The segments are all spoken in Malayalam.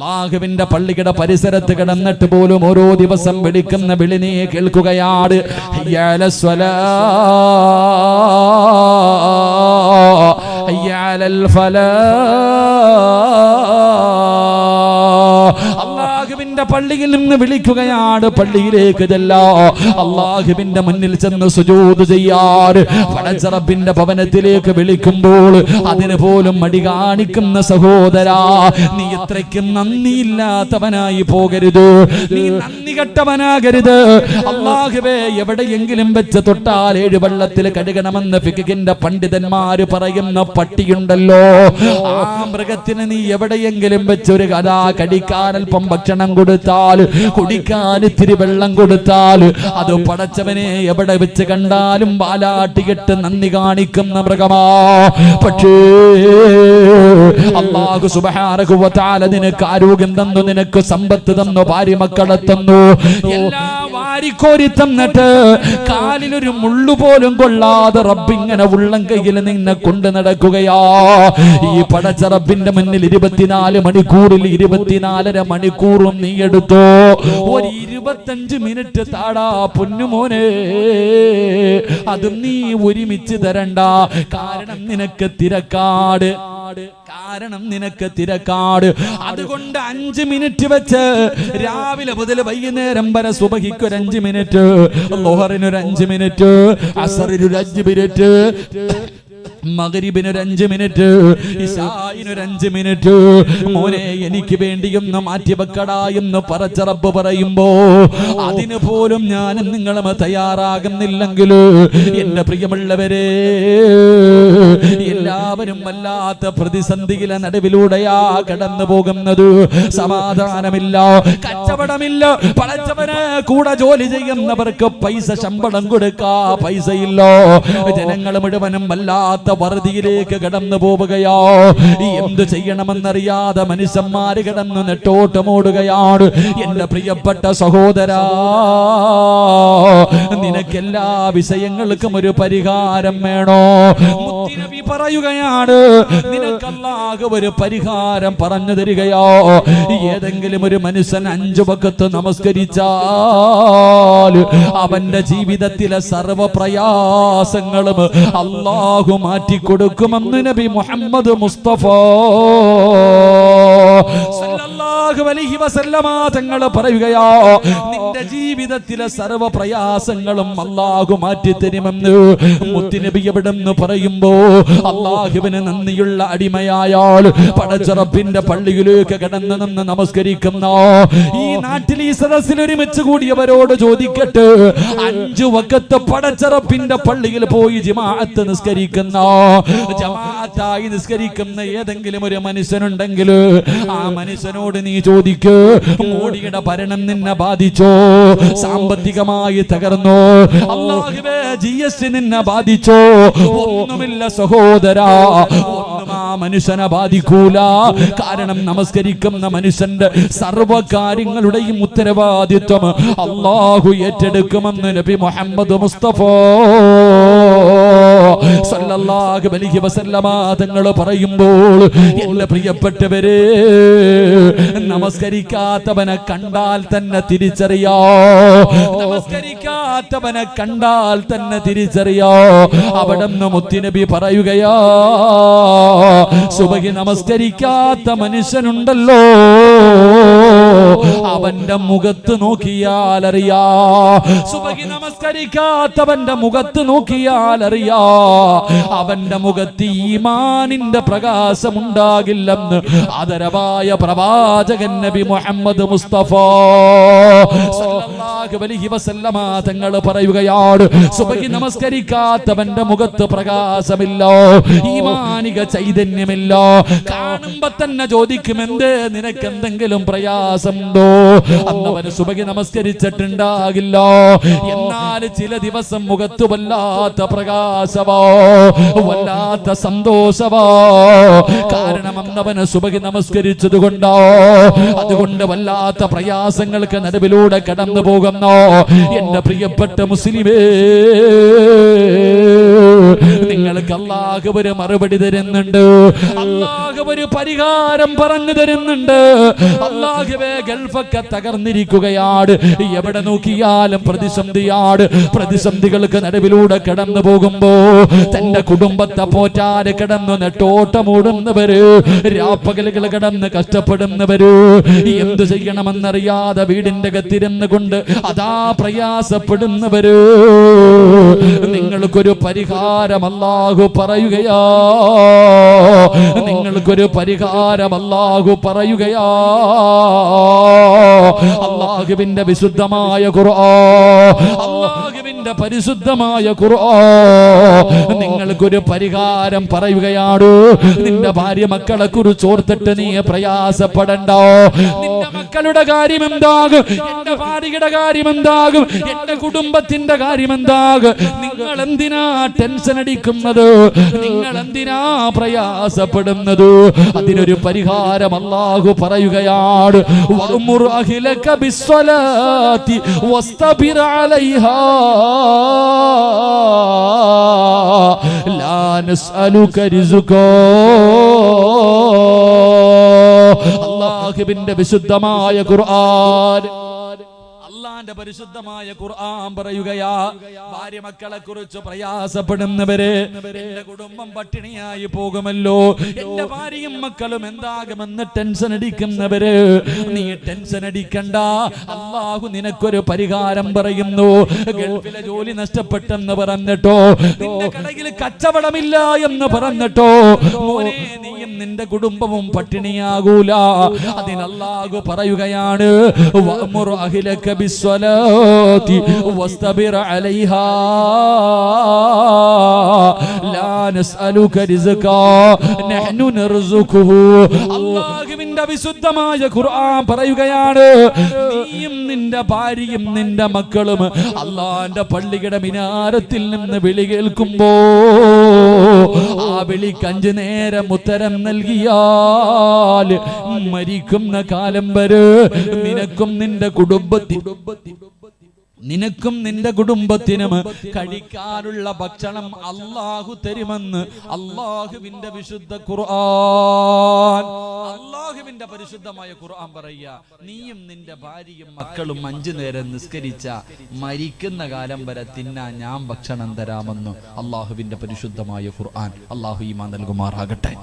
അല്ലാഹുവിന്റെ പള്ളിയുടെ പരിസരത്ത് കിടന്നിട്ട് പോലും ഓരോ ദിവസം വിളിക്കുന്ന വിളി നീ കേൾക്കുകയാണ്. ഹയ്യ അലസ് സ്വലാ ഹയ്യ അലൽ ഫലാഹ്. അല്ലാഹുവിന്റെ പള്ളിയിൽ നിന്ന് വിളിക്കുകയാണ്, പള്ളിയിലേക്ക് ചെല്ലാ, അല്ലാഹുവിന്റെ മുന്നിൽ ചെന്ന് സുജൂദ് ചെയ്യാറ്. പടച്ച റബ്ബിന്റെ ഭവനത്തിലേക്ക് വിളിക്കുമ്പോൾ അതിന് പോലും മടി കാണിക്കുന്ന സഹോദരാ, നീ എത്രയ്ക്കും നന്ദിയില്ലാത്തവനായി പോകരുത്, നീ നന്ദി കെട്ടവനാകരുത്. അല്ലാഹുവേ, എവിടെയെങ്കിലും വെച്ച് തൊട്ടാൽ 7 വെള്ളത്തിൽ കഴുകണമെന്ന് ഫിഖിന്റെ പണ്ഡിതന്മാര് പറയുന്ന പട്ടിയുണ്ടല്ലോ, ആ മൃഗത്തിന് നീ എവിടെയെങ്കിലും വെച്ചൊരു കഥാ കടിക്കാൻ അല്പം ഭക്ഷണം കൊടുത്താൽ, കുടിക്കാൻ ഇത്തിരി വെള്ളം കൊടുത്താൽ, അത് പടച്ചവനെ എവിടെ വെച്ച് കണ്ടാലും വാലാട്ടികെട്ട് നന്ദി കാണിക്കുന്ന മൃഗമാ. പക്ഷേ അല്ലാഹു സുബ്ഹാനഹു വ തആല നിനക്ക് ആരോഗ്യം തന്നു, നിനക്ക് സമ്പത്ത് തന്നു, ഭാര്യ മക്കളെ തന്നു, എല്ലാം വാരിക്കോരി തന്നിട്ട് കാലിലൊരു മുള്ളു പോലും കൊള്ളാതെ റബ്ബിങ്ങനെ ഉള്ളം കയ്യിൽ നിന്നെ കൊണ്ട് നടക്കുകയാ. ഈ പടച്ച റബ്ബിന്റെ മുന്നിൽ 24 മണിക്കൂറിൽ 24.5 മണിക്കൂറും നീ എടുത്തോ, ഒരു 25 മിനിറ്റ് താടാ പൊന്നുമോനെ, അതും നീ ഒരുമിച്ച് തരണ്ട. കാരണം നിനക്ക് തിരക്കാട്, അതുകൊണ്ട് 5 മിനിറ്റ് വെച്ച് രാവിലെ മുതൽ വൈകുന്നേരം വരെ സുബഹിക്ക് ഒരു 5 മിനിറ്റ്, ളുഹറിനൊരു 5 മിനിറ്റ്, അസറിനൊരു 5 മിനിറ്റ്, മഗ്രിബിനൊരു 5 മിനിറ്റ്, ഇശാഇനൊരു 5 മിനിറ്റ്. മോനെ, എനിക്ക് വേണ്ടിയൊന്ന് മാറ്റിവെക്കടാ എന്ന് പടച്ച റബ്ബ് പറയുമ്പോ അതിന് പോലും ഞാനും നിങ്ങളും തയ്യാറാകുന്നില്ലെങ്കിൽ എന്റെ പ്രിയമുള്ളവരെ, എല്ലാവരും വല്ലാത്ത പ്രതിസന്ധിയിലെ നടുവിലൂടെയാ കടന്നു പോകുന്നത്. സമാധാനമില്ല, കച്ചവടമില്ല, പടച്ചവന് കൂടെ ജോലി ചെയ്യുന്നവർക്ക് പൈസ ശമ്പളം കൊടുക്കാ പൈസയില്ല. ജനങ്ങൾ മുഴുവനും വല്ലാത്ത വറുതിയിലേക്ക് കടന്നു പോവുകയോ, എന്ത് ചെയ്യണമെന്നറിയാതെ മനുഷ്യന്മാര് കിടന്ന് നെട്ടോട്ടമോടുകയാണ്. എന്റെ പ്രിയപ്പെട്ട സഹോദരാ, നിനക്കെല്ലാ വിഷയങ്ങൾക്കും ഒരു പരിഹാരം വേണോ? മുത്തുനബി പറയുകയാണ്, നിനക്ക് അല്ലാഹു ഒരു പരിഹാരം പറഞ്ഞു തരികയോ. ഏതെങ്കിലും ഒരു മനുഷ്യൻ 5 വഖത്ത് നമസ്കരിച്ചാൽ അവന്റെ ജീവിതത്തിലെ സർവ്വ പ്രയാസങ്ങളും അല്ലാഹു മാറ്റിക്കൊടുക്കുമെന്ന് നബി മുഹമ്മദ് മുസ്തഫ സല്ലല്ലാഹു അലൈഹി വസല്ലമ തങ്ങൾ പറയുകയാ, നിന്റെ ജീവിതത്തിലെ സർവ്വ പ്രയാസങ്ങളും അല്ലാഹു മാറ്റിത്തരുമെന്ന് മുത്തുനബി എവിടെന്ന് പറയുമ്പോ അല്ലാഹുവിന് നന്ദിയുള്ള അടിമയായാൽ പടച്ച റബ്ബിന്റെ പള്ളിയിലേക്ക് കടന്നു നിന്ന് നമസ്കരിക്കുന്ന ഈ നാട്ടിൽ ഈ സദസ്സിൽ ഒരുമിച്ച് കൂടിയവരോട് ചോദിക്കട്ടെ, 5 വഖത്ത് പടച്ച റബ്ബിന്റെ പള്ളിയിൽ പോയി ജമാഅത്ത് നിസ്കരിക്കുന്ന, ജമാഅത്തായി നിസ്കരിക്കുന്ന ഏതെങ്കിലും ഒരു മനുഷ്യനുണ്ടെങ്കിൽ ആ മനുഷ്യനോട് നീ ചോദിക്ക്, മോഡിയുടെ ഭരണം നിന്നെ ബാധിച്ചോ? സാമ്പത്തികമായി തകർന്നോ? അല്ലാഹുവേ, GST നിന്നെ ബാധിച്ചോ? ഒന്നുമില്ല സഹോദരാ, ഒന്നും ആ മനുഷ്യനെ ബാധിക്കൂല. കാരണം നമസ്കരിക്കുന്ന മനുഷ്യന്റെ സർവ്വ കാര്യങ്ങളുടെയും ഉത്തരവാദിത്വം അല്ലാഹു ഏറ്റെടുക്കുമെന്ന് നബി മുഹമ്മദ് മുസ്തഫ സല്ലല്ലാഹു അലൈഹി വസല്ലമ തങ്ങൾ പറയുമ്പോൾ എന്റെ പ്രിയപ്പെട്ടവരെ, നമസ്കരിക്കാത്തവനെ കണ്ടാൽ തന്നെ തിരിച്ചറിയോ, നമസ്കരിക്കാത്തവനെ കണ്ടാൽ തന്നെ തിരിച്ചറിയോ. അവിടുന്ന് മുത്തുനബി പറയുകയാ, സുബഹി നമസ്കരിക്കാത്ത മനുഷ്യനുണ്ടല്ലോ, അവന്റെ മുഖത്ത് നോക്കിയാൽ അറിയാ, സുബഹി നമസ്കരിക്കാത്തവന്റെ മുഖത്ത് നോക്കിയാൽ അറിയാ, അവന്റെ മുഖത്ത് ഈമാനിന്റെ പ്രകാശം ഉണ്ടാകില്ലെന്ന് ആദരവായ പ്രവാചകൻ നബി മുഹമ്മദ് മുസ്തഫ സല്ലല്ലാഹു അലൈഹി വസല്ലമ തങ്ങൾ പറയുകയാണ്, സുബഹി നമസ്കരിക്കാത്തവന്റെ മുഖത്ത് പ്രകാശമില്ല, ഈമാനിക ചൈതന്യമില്ല. കാണുമ്പോ തന്നെ ചോദിക്കും, എന്തേ നിനക്ക് എന്തെങ്കിലും പ്രയാസമുണ്ടോ? അന്നവന് സുബഹി നമസ്കരിച്ചിട്ടുണ്ടാകില്ല. എന്നാൽ ചില ദിവസം മുഖത്ത് വല്ലാത്ത പ്രകാശമോ, വല്ലാത്ത സന്തോഷമോ. കാരണം അന്നവന് സുബഹി നമസ്കരിച്ചത് കൊണ്ടോ. അതുകൊണ്ട് വല്ലാത്ത പ്രയാസങ്ങൾക്ക് നടുവിലൂടെ കടന്നു പോകുന്നു എന്റെ പ്രിയപ്പെട്ട മുസ്ലിമേ, നിങ്ങൾക്ക് അല്ലാഹു ഒരു മറുപടി തരുന്നുണ്ട്, അല്ലാഹു ഒരു പരിഹാരം പറഞ്ഞു തരുന്നുണ്ട്. അല്ലാഹുവേ, ഗൾഫൊക്കെ തകർന്നിരിക്കുകയാണ്, എവിടെ നോക്കിയാലും പ്രതിസന്ധിയാണ്. പ്രതിസന്ധികൾക്ക് നടുവിലൂടെ കടന്നു പോകുമ്പോ തന്റെ കുടുംബത്തെ പോറ്റാതെ കിടന്നു നെട്ടോട്ടമോടുന്നവര്, രാപ്പകലുകൾ കിടന്ന് കഷ്ടപ്പെടുന്നവര്, എന്തു ചെയ്യണമെന്നറിയാതെ വീടിന്റെ അകത്തിരുന്ന് കൊണ്ട് അതാ പ്രയാസപ്പെടുന്നവര്, നിങ്ങൾക്കൊരു പരിഹാരം അല്ലാഹു പറയുകയാ, നിങ്ങൾക്കൊരു പരിഹാരം അല്ലാഹു പറയുകയാ. അല്ലാഹുവിന്റെ വിശുദ്ധമായ ഖുർആൻ, അല്ലാഹുവിന്റെ പരിശുദ്ധമായ ഖുർആൻ നിങ്ങൾക്കൊരു പരിഹാരം പറയുകയാണ്. നിന്റെ ഭാര്യ മക്കളെ കുറിച്ച് ഓർത്തിട്ട് നീ പ്രയാസപ്പെടണ്ട. നിന്റെ മക്കളുടെ കാര്യം എന്താകും, എന്റെ ഭാര്യയുടെ കാര്യം എന്താകും, എന്റെ കുടുംബത്തിന്റെ കാര്യം എന്താകും? നിങ്ങൾ എന്തിനാ ടെൻഷൻ അടിക്കുന്നത്? നിങ്ങൾ എന്തിനാ പ്രയാസപ്പെടുന്നത്? അതിനൊരു പരിഹാരം അല്ലാഹു പറയുകയാണ്. വഅ്മുർ അഹ്ലക ബിസ്സലാത്തി വസ്തബിർ അലൈഹാ ലാ നസ്അലുക റിസ്ഖാ. അല്ലാഹുവിന്റെ വിശുദ്ധമായ ഖുർആൻ, അല്ലാഹുവിന്റെ പരിശുദ്ധമായ ഖുർആൻ പറയുകയാ, ഭാര്യ മക്കളെ കുറിച്ച് പ്രയാസപ്പെടുന്നവര്, എന്റെ കുടുംബം പട്ടിണിയായി പോകുമല്ലോ, എന്റെ ഭാര്യയും മക്കളും എന്താകുമെന്ന് ടെൻഷൻ അടിക്കുന്നവര്, നീ ടെൻഷൻ അടിക്കണ്ട, അല്ലാഹു നിനക്കൊരു പരിഹാരം പറയുന്നു. ഗൾഫിലെ ജോലി നഷ്ടപ്പെട്ടെന്ന് പറഞ്ഞിട്ടോ, നിന്റെ കടയിൽ കച്ചവടമില്ല എന്ന് പറഞ്ഞിട്ടോ, മോനെ നീയും നിന്റെ കുടുംബവും പട്ടിണിയാകൂല. അതിന് അല്ലാഹു പറയുകയാണ്, വഅ്മുർ അഹ്ലക ബിസ്സലാത്തി വസ്തബിർ അലൈഹാ ലാ നസ്അലുക റിസ്ഖാ നഹ്നു നർസുഖുഹു. അല്ലാഹുവിന്റെ വിശുദ്ധമായ ഖുർആൻ പറയുകയാണ്, നീയും നിന്റെ ഭാര്യയും നിന്റെ മക്കളും അല്ലാഹുവിന്റെ പള്ളിയുടെ മിനാരത്തിൽ നിന്ന് വിളി കേൾക്കുമ്പോ ആ വിളിക്ക് 5 നേരം ഉത്തരം നൽകിയാൽ മരിക്കുന്ന കാലം വരെ നിനക്കും നിന്റെ കുടുംബത്തിനും കഴിക്കാനുള്ള ഭക്ഷണം അല്ലാഹു തരുമെന്ന് അല്ലാഹുവിന്റെ വിശുദ്ധ ഖുർആൻ, അല്ലാഹുവിന്റെ പരിശുദ്ധമായ ഖുർആൻ പറയുക. നീയും നിന്റെ ഭാര്യയും മക്കളും 5 നേരം നിസ്കരിച്ച മരിക്കുന്ന കാലം വരെ തിന്നാൻ ഞാൻ ഭക്ഷണം തരാമെന്ന് അല്ലാഹുവിന്റെ പരിശുദ്ധമായ ഖുർആൻ. അല്ലാഹു ഈമാൻ നൽകുമാറാകട്ടെ.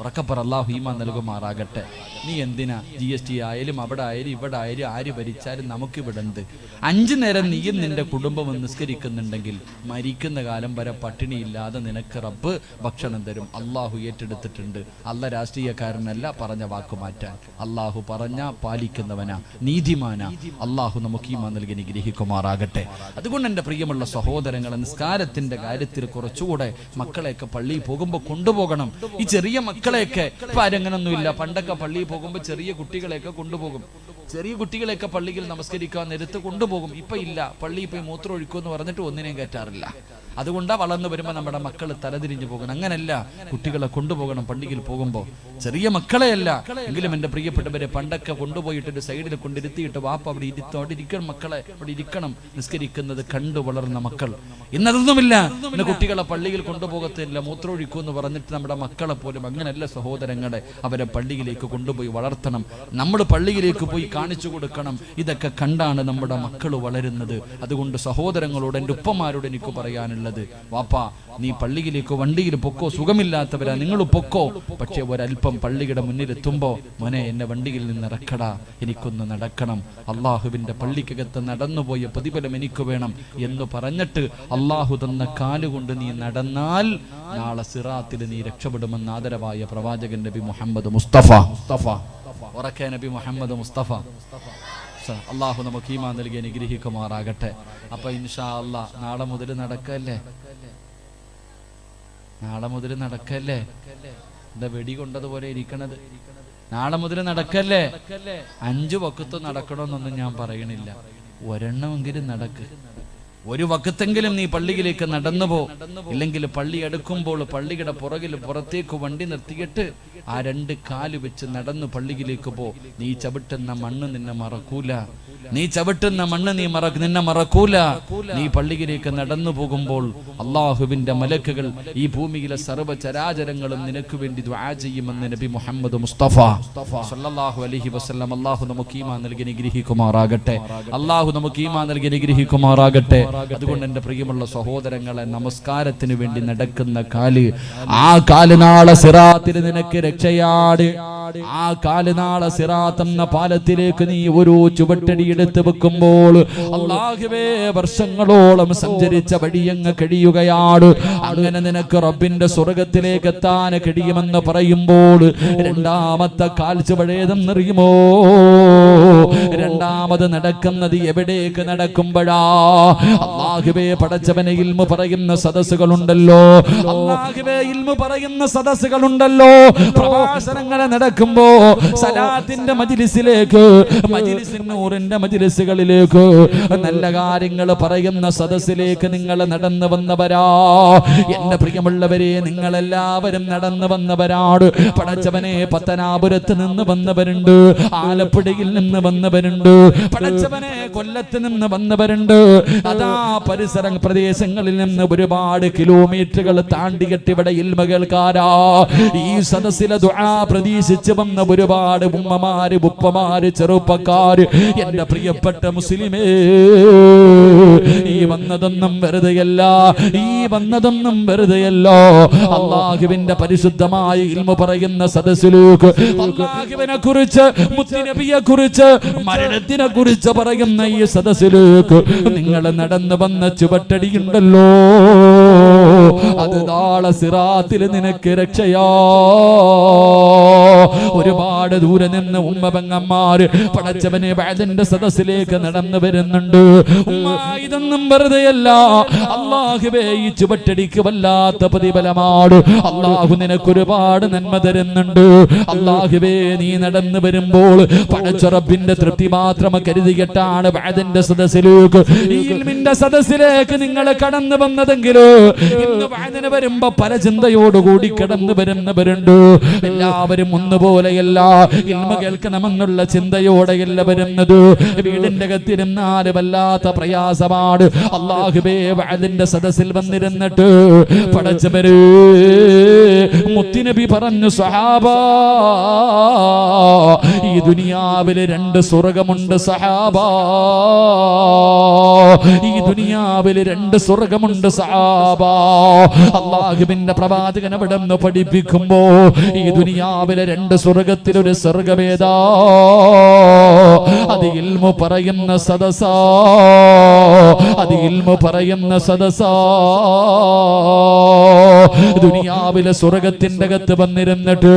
ഉറക്കപ്പറ, അല്ലാഹു ഈമാൻ നൽകുമാറാകട്ടെ. നീ എന്തിനാ GST ആയാലും അവിടെ ആയാലും ഇവിടെ ആയാലും ആര് ഭരിച്ചാലും നമുക്കിവിടെ ഉണ്ട്. 5 നേരം നീയും നിന്റെ കുടുംബവും നിസ്കരിക്കുന്നുണ്ടെങ്കിൽ മരിക്കുന്ന കാലം വരെ പട്ടിണിയില്ലാതെ നിനക്ക് റബ്ബ് ഭക്ഷണം തരും. അല്ലാഹു ഏറ്റെടുത്തിട്ടുണ്ട്. അല്ല രാഷ്ട്രീയക്കാരനല്ല പറഞ്ഞ വാക്ക് മാറ്റാൻ. അല്ലാഹു പറഞ്ഞ പാലിക്കുന്നവനാ, നീതിമാനാ. അല്ലാഹു നമുക്ക് ഈമാൻ നൽകി അനുഗ്രഹിക്കുമാറാകട്ടെ. അതുകൊണ്ട് എൻ്റെ പ്രിയമുള്ള സഹോദരങ്ങളെ, നിസ്കാരത്തിന്റെ കാര്യത്തിൽ കുറച്ചുകൂടെ മക്കളെയൊക്കെ പള്ളിയിൽ പോകുമ്പോൾ കൊണ്ടുപോകണം. ഈ ചെറിയ മക്കളെയൊക്കെ ഇപ്പൊ ആരെങ്ങനൊന്നുമില്ല. പണ്ടൊക്കെ പള്ളിയിൽ പോകുമ്പോൾ ചെറിയ കുട്ടികളെയൊക്കെ കൊണ്ടുപോകും. ചെറിയ കുട്ടികളെയൊക്കെ പള്ളിയിൽ നമസ്കരിക്കാൻ നേരത്ത് കൊണ്ടുപോകും. ഇപ്പൊ ഇല്ല, പള്ളിയിൽ പോയി മൂത്രം ഒഴിക്കുമെന്ന് പറഞ്ഞിട്ട് ഒന്നിനെയും കയറ്റാറില്ല. അതുകൊണ്ടാ വളർന്നു വരുമ്പോൾ നമ്മുടെ മക്കൾ തലതിരിഞ്ഞു പോകണം. അങ്ങനല്ല, കുട്ടികളെ കൊണ്ടുപോകണം പള്ളിയിൽ പോകുമ്പോൾ. ചെറിയ മക്കളെയല്ല എങ്കിലും എൻ്റെ പ്രിയപ്പെട്ടവരെ, പണ്ടൊക്കെ കൊണ്ടുപോയിട്ടൊരു സൈഡിൽ കൊണ്ടിരുത്തിയിട്ട് വാപ്പ അവിടെ ഇരിക്കണം, മക്കളെ അവിടെ ഇരിക്കണം, നിസ്കരിക്കുന്നത് കണ്ടു വളർന്ന മക്കൾ. ഇന്നതൊന്നുമില്ല. ഇന്ന് കുട്ടികളെ പള്ളിയിൽ കൊണ്ടുപോകത്തില്ല, മൂത്രമൊഴിക്കൂ എന്ന് പറഞ്ഞിട്ട് നമ്മുടെ മക്കളെ പോലും അങ്ങനെയല്ല സഹോദരങ്ങളെ. അവരെ പള്ളിയിലേക്ക് കൊണ്ടുപോയി വളർത്തണം. നമ്മൾ പള്ളിയിലേക്ക് പോയി കാണിച്ചു കൊടുക്കണം. ഇതൊക്കെ കണ്ടാണ് നമ്മുടെ മക്കൾ വളരുന്നത്. അതുകൊണ്ട് സഹോദരങ്ങളോട്, എൻ്റെ ഉപ്പമാരോട് എനിക്ക് പറയാനുള്ളത്, വാപ്പാ നീ പള്ളിയിലേക്ക് വണ്ടിയിൽ പൊക്കോ, സുഖമില്ലാത്തവരാ നിങ്ങൾ പൊക്കോ, പക്ഷെ ഒരല്പം പള്ളിയുടെ മുന്നിലെത്തുമ്പോ മോനെ എന്നെ വണ്ടിയിൽ നിന്ന് ഇറക്കടാ, എനിക്കൊന്ന് നടക്കണം, അള്ളാഹുവിന്റെ പള്ളിക്കകത്ത് നടന്നുപോയ പ്രതിഫലം എനിക്ക് വേണം എന്ന് പറഞ്ഞിട്ട് അള്ളാഹു തന്ന കാലുകൊണ്ട് നീ നടന്നാൽ നാളെ സിറാത്തിൽ നീ രക്ഷപ്പെടുമെന്ന് ആദരവായ പ്രവാചകൻ നബി മുഹമ്മദ് മുസ്തഫ. ഉറക്കെ നബി മുഹമ്മദ് മുസ്തഫ. അള്ളാഹു നമുക്ക് ഈമാൻ നൽകി അനുഗ്രഹിക്കുമാറാകട്ടെ. അപ്പൊ ഇൻഷാ അല്ലാഹ് നാളെ മുതൽ നടക്കല്ലേ, നാളെ മുതൽ നടക്കല്ലേ. എന്താ വെടി കൊണ്ടതുപോലെ ഇരിക്കണത്? നാളെ മുതൽ നടക്കല്ലേ. 5 വക്കത്ത് നടക്കണമെന്നൊന്നും ഞാൻ പറയണില്ല, ഒരെണ്ണമെങ്കിലും നടക്ക്. ഒരു വക്കത്തെങ്കിലും നീ പള്ളിയിലേക്ക് നടന്നു പോ. ഇല്ലെങ്കിൽ പള്ളി എടുക്കുമ്പോൾ പള്ളിയുടെ പുറകിൽ പുറത്തേക്ക് വണ്ടി നിർത്തിയിട്ട് ആ 2 കാല് വെച്ച് നടന്നു പള്ളിയിലേക്ക് പോ. നീ ചവിട്ടുന്ന മണ്ണ് നിന്നെ മറക്കൂല. നീ ചവിട്ടുന്ന മണ്ണ് നിന്നെ മറക്കൂല. നീ പള്ളിയിലേക്ക് നടന്നു പോകുമ്പോൾ അള്ളാഹുവിന്റെ മലക്കുകൾ ഈ ഭൂമിയിലെ സർവ്വചരാചരങ്ങളും നിനക്ക് വേണ്ടി ദുആ ചെയ്യുമെന്ന് നബി മുഹമ്മദ് മുസ്തഫ സല്ലല്ലാഹു അലൈഹി വസല്ലം. അള്ളാഹു നമുക്ക് ഈമാൻ നൽകി അനുഗ്രഹിക്കുമാറാകട്ടെ. അള്ളാഹു നമുക്ക് ഈമാൻ നൽകി അനുഗ്രഹിക്കുമാറാകട്ടെ. അതുകൊണ്ട് എൻ്റെ പ്രിയമുള്ള സഹോദരങ്ങളെ, നമസ്കാരത്തിന് വേണ്ടി നടക്കുന്ന കാല്, ആ കാല് നാളെ സിറാത്തിൽ നിനക്ക് രക്ഷയാണ്. ആ കാല് നാളെ സിറാത്ത് എന്ന പാലത്തിലേക്ക് നീ ഒരു ചുവട്ടടി എടുത്ത് വെക്കുമ്പോൾ അല്ലാഹുവേ വർഷങ്ങളോളം സഞ്ചരിച്ച വഴിയങ്ങ് കഴിയുകയാണ്. അങ്ങനെ നിനക്ക് റബ്ബിന്റെ സ്വർഗത്തിലേക്ക് എത്താൻ കഴിയുമെന്ന് പറയുമ്പോൾ രണ്ടാമത്തെ കാൽച്ചുവടേതെന്നറിയുമോ? രണ്ടാമത് നടക്കുന്നത് എവിടേക്ക് നടക്കുമ്പോഴാ? അല്ലാഹുവേ പടച്ചവനെ ഇൽമു പറയുന്ന സദസ്സുകളുണ്ടല്ലോ, അല്ലാഹുവേ ഇൽമു പറയുന്ന സദസ്സുകളുണ്ടല്ലോ. പ്രഭാഷണങ്ങളെ നടക്കുമ്പോ സലാത്തിന്റെ മജ്ലിസിലേക്ക്, മജ്ലിസിൻ നൂറിന്റെ മജ്ലിസുകളിലേക്ക്, നല്ല കാര്യങ്ങൾ പറയുന്ന സദസ്സിലേക്ക് നിങ്ങൾ നടന്നു വന്നവരാ. എന്റെ പ്രിയമുള്ളവരെ, നിങ്ങളെല്ലാവരും നടന്നു വന്നവരാണ്. പടച്ചവനെ പത്തനാപുരത്ത് നിന്ന് വന്നവരുണ്ട്, ആലപ്പുഴയിൽ നിന്ന് വന്നവരുണ്ട്, പടച്ചവനെ കൊല്ലത്ത് നിന്ന് വന്നവരുണ്ട്. അതാ പരിസര പ്രദേശങ്ങളിൽ നിന്ന് ഒരുപാട് കിലോമീറ്ററുകൾ താണ്ടിയിട്ട് ഇവിടെ ഇൽമ കേൾക്കാരാ. ഈ സദസ്സിലെ ദുആ പ്രതീക്ഷിച്ച് വന്ന ഒരുപാട് ഉമ്മമാര്, ഉപ്പമാര്, ചെറുപ്പക്കാര്. എന്റെ പ്രിയപ്പെട്ട മുസ്ലിമേ, ഈ വന്നതൊന്നും വെറുതെയല്ല, ഈ വന്നതൊന്നും വെറുതെയല്ല. അല്ലാഹുവിന്റെ പരിശുദ്ധമായ ഇൽമു പറയുന്ന സദസ്സിലേക്ക്, അല്ലാഹുവിനെ കുറിച്ച്, മുത്തുനബിയെ കുറിച്ച്, മരണത്തിനെ കുറിച്ച് പറയുന്ന ഈ സദസ്സിലേക്ക് നിങ്ങൾ നടന്നു വന്ന ചുവട്ടടിയുണ്ടല്ലോ, അത് നാളെ സിറാത്തിൽ നിനക്ക് രക്ഷയാ. ഒരുപാട് ദൂരെ നിന്ന് ഉമ്മ പെങ്ങന്മാര് പടച്ചവനെ വഅദിന്റെ സദസ്സിലേക്ക് നടന്നു വരുന്നുണ്ട്. ഉമ്മ, ഇതൊന്നും വെറുതെയല്ല. അല്ലാഹുവേ ഈ ചുവട്ടടിക്ക് വല്ലാത്ത പ്രതിഫലമാണ്. അല്ലാഹു നിനക്ക് ഒരുപാട് നന്മ തരുന്നുണ്ട്. അല്ലാഹുവേ നീ നടന്നു വരുമ്പോൾ പടച്ച റബ്ബിന്റെ തൃപ്തി മാത്രം കരുതിയിട്ടാണ് വഅദിന്റെ സദസ്സിലേക്ക്, ഈ ഇൽമിന്റെ സദസ്സിലേക്ക് നിങ്ങൾ കടന്നു വന്നതെങ്കിൽ ഇന്ന് വഅദിന് വരുമ്പോ പല ചിന്തയോടുകൂടി കടന്നു വരുന്നവരുണ്ട്. എല്ലാവരും ഒന്നുപോലെയല്ല, ഇൽമ കേൾക്കണമെന്നുള്ള ചിന്തയോടെയല്ല വരുന്നത്. വീടിന്റെ അകത്തിരുന്നാൽ വല്ലാത്ത പ്രയാസമാണ്. അല്ലാഹുവേ വഅദിന്റെ സദസ്സിൽ വന്നിരുന്നിട്ട് പടച്ചവരെ മുത്തുനബി പറഞ്ഞു, സഹാബാ, ഈ ദുനിയാവിൽ 2 സ്വർഗമുണ്ട് സഹാബാ, ഈ ദുനിയാവിൽ 2 സ്വർഗമുണ്ട് സഹാബാ. അല്ലാഹുവിന്റെ പ്രവാചകൻ അവിടെ നിന്ന് പഠിപ്പിക്കുമ്പോ ഈ ദുനിയാവിലെ 2 സ്വർഗത്തിൽ ഒരു സ്വർഗമേതാ? അത് ഇൽമു പറയുന്ന സദസാ, അത് ഇൽമു പറയുന്ന സദസാ. ദുനിയാവിലെ സ്വർഗത്തിന്റെ അകത്ത് വന്നിരുന്നിട്ട്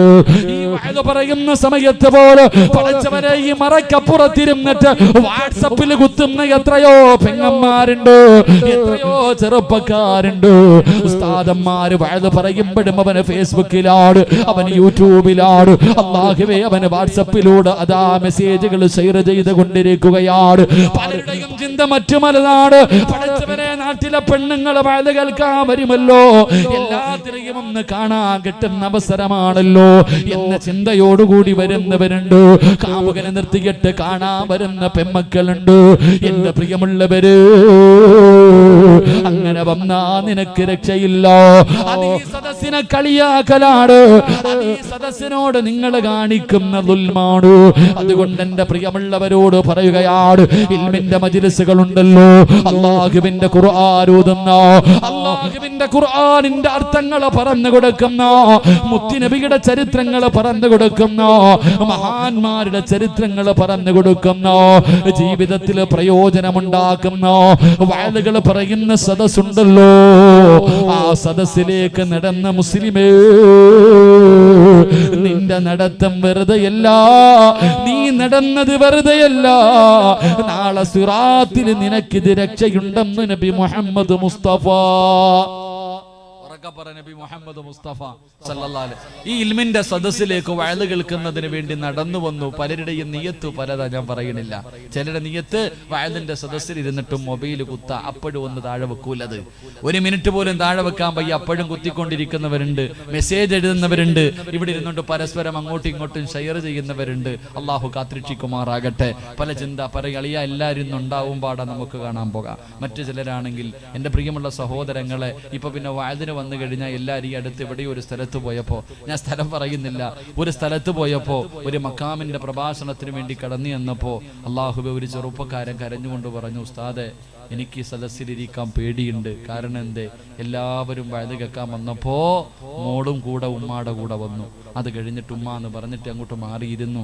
ഈ വഅദ് പറയുന്ന സമയത്ത് പോലെ പടച്ചവനെ ഈ മറക്കപ്പുറത്തിരുന്നിട്ട് വാട്സപ്പിൽ കുത്തുന്ന എത്രയോ പെങ്ങന്മാരുണ്ട്, എത്രയോ ചെറുപ്പക്കാരുണ്ട്. ഉസ്താദന്മാര് വഅദ് പറയുമ്പോഴും അവന് ഫേസ്ബുക്കിലാണ്, അവന് യൂട്യൂബിലാണ്, അല്ലാഹുവേ അവന് വാട്സപ്പിലൂടെ അതാ മെസ്സേജുകൾ ഷെയർ ചെയ്തുകൊണ്ടിരിക്കുകയാണ്. പലരുടെയും ചിന്ത മറ്റുമലാണ്. പടച്ചവനെ നാട്ടിലെ പെണ്ണുങ്ങളെ വഅദ് കേൾക്കാൻ വരുമല്ലോ, എല്ലാത്തിനെയും ഒന്ന് കാണാൻ കിട്ടുന്ന അവസരമാണല്ലോ എന്ന ചിന്തയോടുകൂടി വരുന്നവരുണ്ട്. കാമുകനെ നിർത്തിയിട്ട് കാണാൻ വരുന്ന പെമ്മക്കളുണ്ട്. എന്റെ പ്രിയമുള്ളവര്, അങ്ങനെ വന്നാ നിനക്ക് രക്ഷയില്ല. അത് ഈ സദസ്സിനെ കളിയാക്കലാണ്, അത് ഈ സദസ്സിനോട് നിങ്ങൾ കാണിക്കുന്ന ദുൽമാണ്. അതുകൊണ്ട് എന്റെ പ്രിയമുള്ളവരോട് പറയുകയാണ്, ഇൽമിന്റെ മജ്ലിസുകളുണ്ടല്ലോ, അല്ലാഹുവിന്റെ ഖുർആൻ ഓതുന്ന, അല്ലാഹുവിന്റെ ഖുർആനിന്റെ അർത്ഥങ്ങൾ പറഞ്ഞു കൊടുക്കുന്ന, മുത്തുനബിയുടെ ചരിത്രങ്ങൾ പറഞ്ഞു കൊടുക്കുന്ന, മഹാന്മാരുടെ ചരിത്രങ്ങൾ പറഞ്ഞു കൊടുക്കുന്ന, ജീവിതത്തിൽ പ്രയോജനമുണ്ടാക്കുന്ന വഅദുകൾ പറയുന്ന സദസ്സുണ്ടല്ലോ, ആ സദസ്സിലേക്ക് നടന്ന മുസ്ലിമേ, നിന്റെ നടത്തം വെറുതെയല്ല, നീ നടന്നത് വെറുതെയല്ല. നാളെ സിറാത്തിൽ നിനക്കിത് രക്ഷയുണ്ടെന്ന് നബി മുഹമ്മദ് മുസ്തഫ. നബി മുഹമ്മദ് മുസ്തഫ സല്ലല്ലാഹു അലൈഹി. ഈ ഇൽമിന്റെ സദസ്സിലേക്ക് വഅദ് കേൾക്കുന്നതിന് വേണ്ടി നടന്നു വന്നു. പലരുടെയും നിയത്ത് പലതാ, ഞാൻ പറയണില്ല. ചിലരുടെ നിയത്ത് വഅദിന്റെ സദസ്സിൽ ഇരുന്നിട്ടും മൊബൈൽ കുത്ത, അപ്പോഴും ഒന്ന് താഴെ വെക്കൂലത്. ഒരു മിനിറ്റ് പോലും താഴെ വെക്കാൻ വയ്യ, അപ്പോഴും കുത്തിക്കൊണ്ടിരിക്കുന്നവരുണ്ട്, മെസ്സേജ് എഴുതുന്നവരുണ്ട്, ഇവിടെ ഇരുന്നുകൊണ്ട് പരസ്പരം അങ്ങോട്ടും ഇങ്ങോട്ടും ഷെയർ ചെയ്യുന്നവരുണ്ട്. അള്ളാഹു കാത്തിരക്ഷിക്കുമാറാകട്ടെ. പല ചിന്ത പറയളിയ എല്ലാവരും ഉണ്ടാവും പാടാ നമുക്ക് കാണാൻ പോകാം. മറ്റു ചിലരാണെങ്കിൽ എൻ്റെ പ്രിയമുള്ള സഹോദരങ്ങളെ, ഇപ്പൊ പിന്നെ വഅദിന് വന്നു കഴിഞ്ഞാൽ എല്ലാവരും ഈ അടുത്ത് എവിടെയോ ഒരു സ്ഥലത്ത് പോയപ്പോ, ഞാൻ സ്ഥലം പറയുന്നില്ല, ഒരു സ്ഥലത്ത് പോയപ്പോ ഒരു മക്കാമിന്റെ പ്രഭാഷണത്തിന് വേണ്ടി കടന്നു ചെന്നപ്പോ അള്ളാഹുബെ ഒരു ചെറുപ്പക്കാരൻ കരഞ്ഞുകൊണ്ട് പറഞ്ഞു, ഉസ്താദെ എനിക്ക് സദസ്സിലിരിക്കാൻ പേടിയുണ്ട്. കാരണം എന്തേ, എല്ലാവരും വഅദ് കേൾക്കാൻ വന്നപ്പോ മോളും കൂടെ ഉമ്മാടെ കൂടെ വന്നു. അത് കഴിഞ്ഞിട്ട് ഉമ്മ എന്ന് പറഞ്ഞിട്ട് അങ്ങോട്ട് മാറിയിരുന്നു.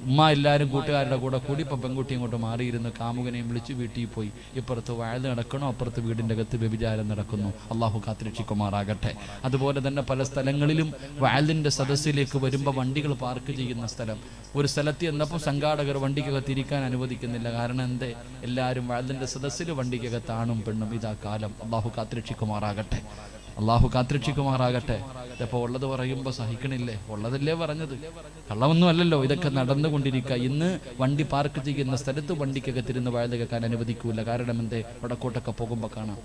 ഉമ്മ എല്ലാവരും കൂട്ടുകാരുടെ കൂടെ കൂടി ഇപ്പം പെൺകുട്ടി അങ്ങോട്ട് മാറിയിരുന്നു. കാമുകനെയും വിളിച്ച് വീട്ടിൽ പോയി. ഇപ്പുറത്ത് വഅദ് നടക്കണോ, അപ്പുറത്ത് വീടിൻ്റെ അകത്ത് വ്യഭിചാരം നടക്കുന്നു. അള്ളാഹു കാത്തിരക്ഷിക്കുമാറാകട്ടെ. അതുപോലെ തന്നെ പല സ്ഥലങ്ങളിലും വഅദിന്റെ സദസ്സിലേക്ക് വരുമ്പോൾ വണ്ടികൾ പാർക്ക് ചെയ്യുന്ന സ്ഥലം, ഒരു സ്ഥലത്ത് എന്നപ്പോൾ സംഘാടകർ വണ്ടിക്കകത്ത് ഇരിക്കാൻ അനുവദിക്കുന്നില്ല. കാരണം എന്തേ, എല്ലാവരും വഅദിന്റെ സദസ്സിൽ വണ്ടിക്കകത്താണും പെണ്ണും. ഇതാ കാലം. അള്ളാഹു കാത്തിരക്ഷിക്കുമാറാകട്ടെ. അള്ളാഹു കാത്തിരക്ഷിക്കുമാറാകട്ടെ. ഇതപ്പോൾ ഉള്ളത് പറയുമ്പോൾ സഹിക്കണില്ലേ? ഉള്ളതല്ലേ പറഞ്ഞത്, കള്ളമൊന്നും അല്ലല്ലോ. ഇതൊക്കെ നടന്നുകൊണ്ടിരിക്കുക. ഇന്ന് വണ്ടി പാർക്ക് ചെയ്യുന്ന സ്ഥലത്ത് വണ്ടിക്കകത്തിരുന്ന് വഅദ് കേൾക്കാൻ അനുവദിക്കൂല. കാരണം എന്തേ, വടക്കോട്ടൊക്കെ പോകുമ്പോൾ കാണാം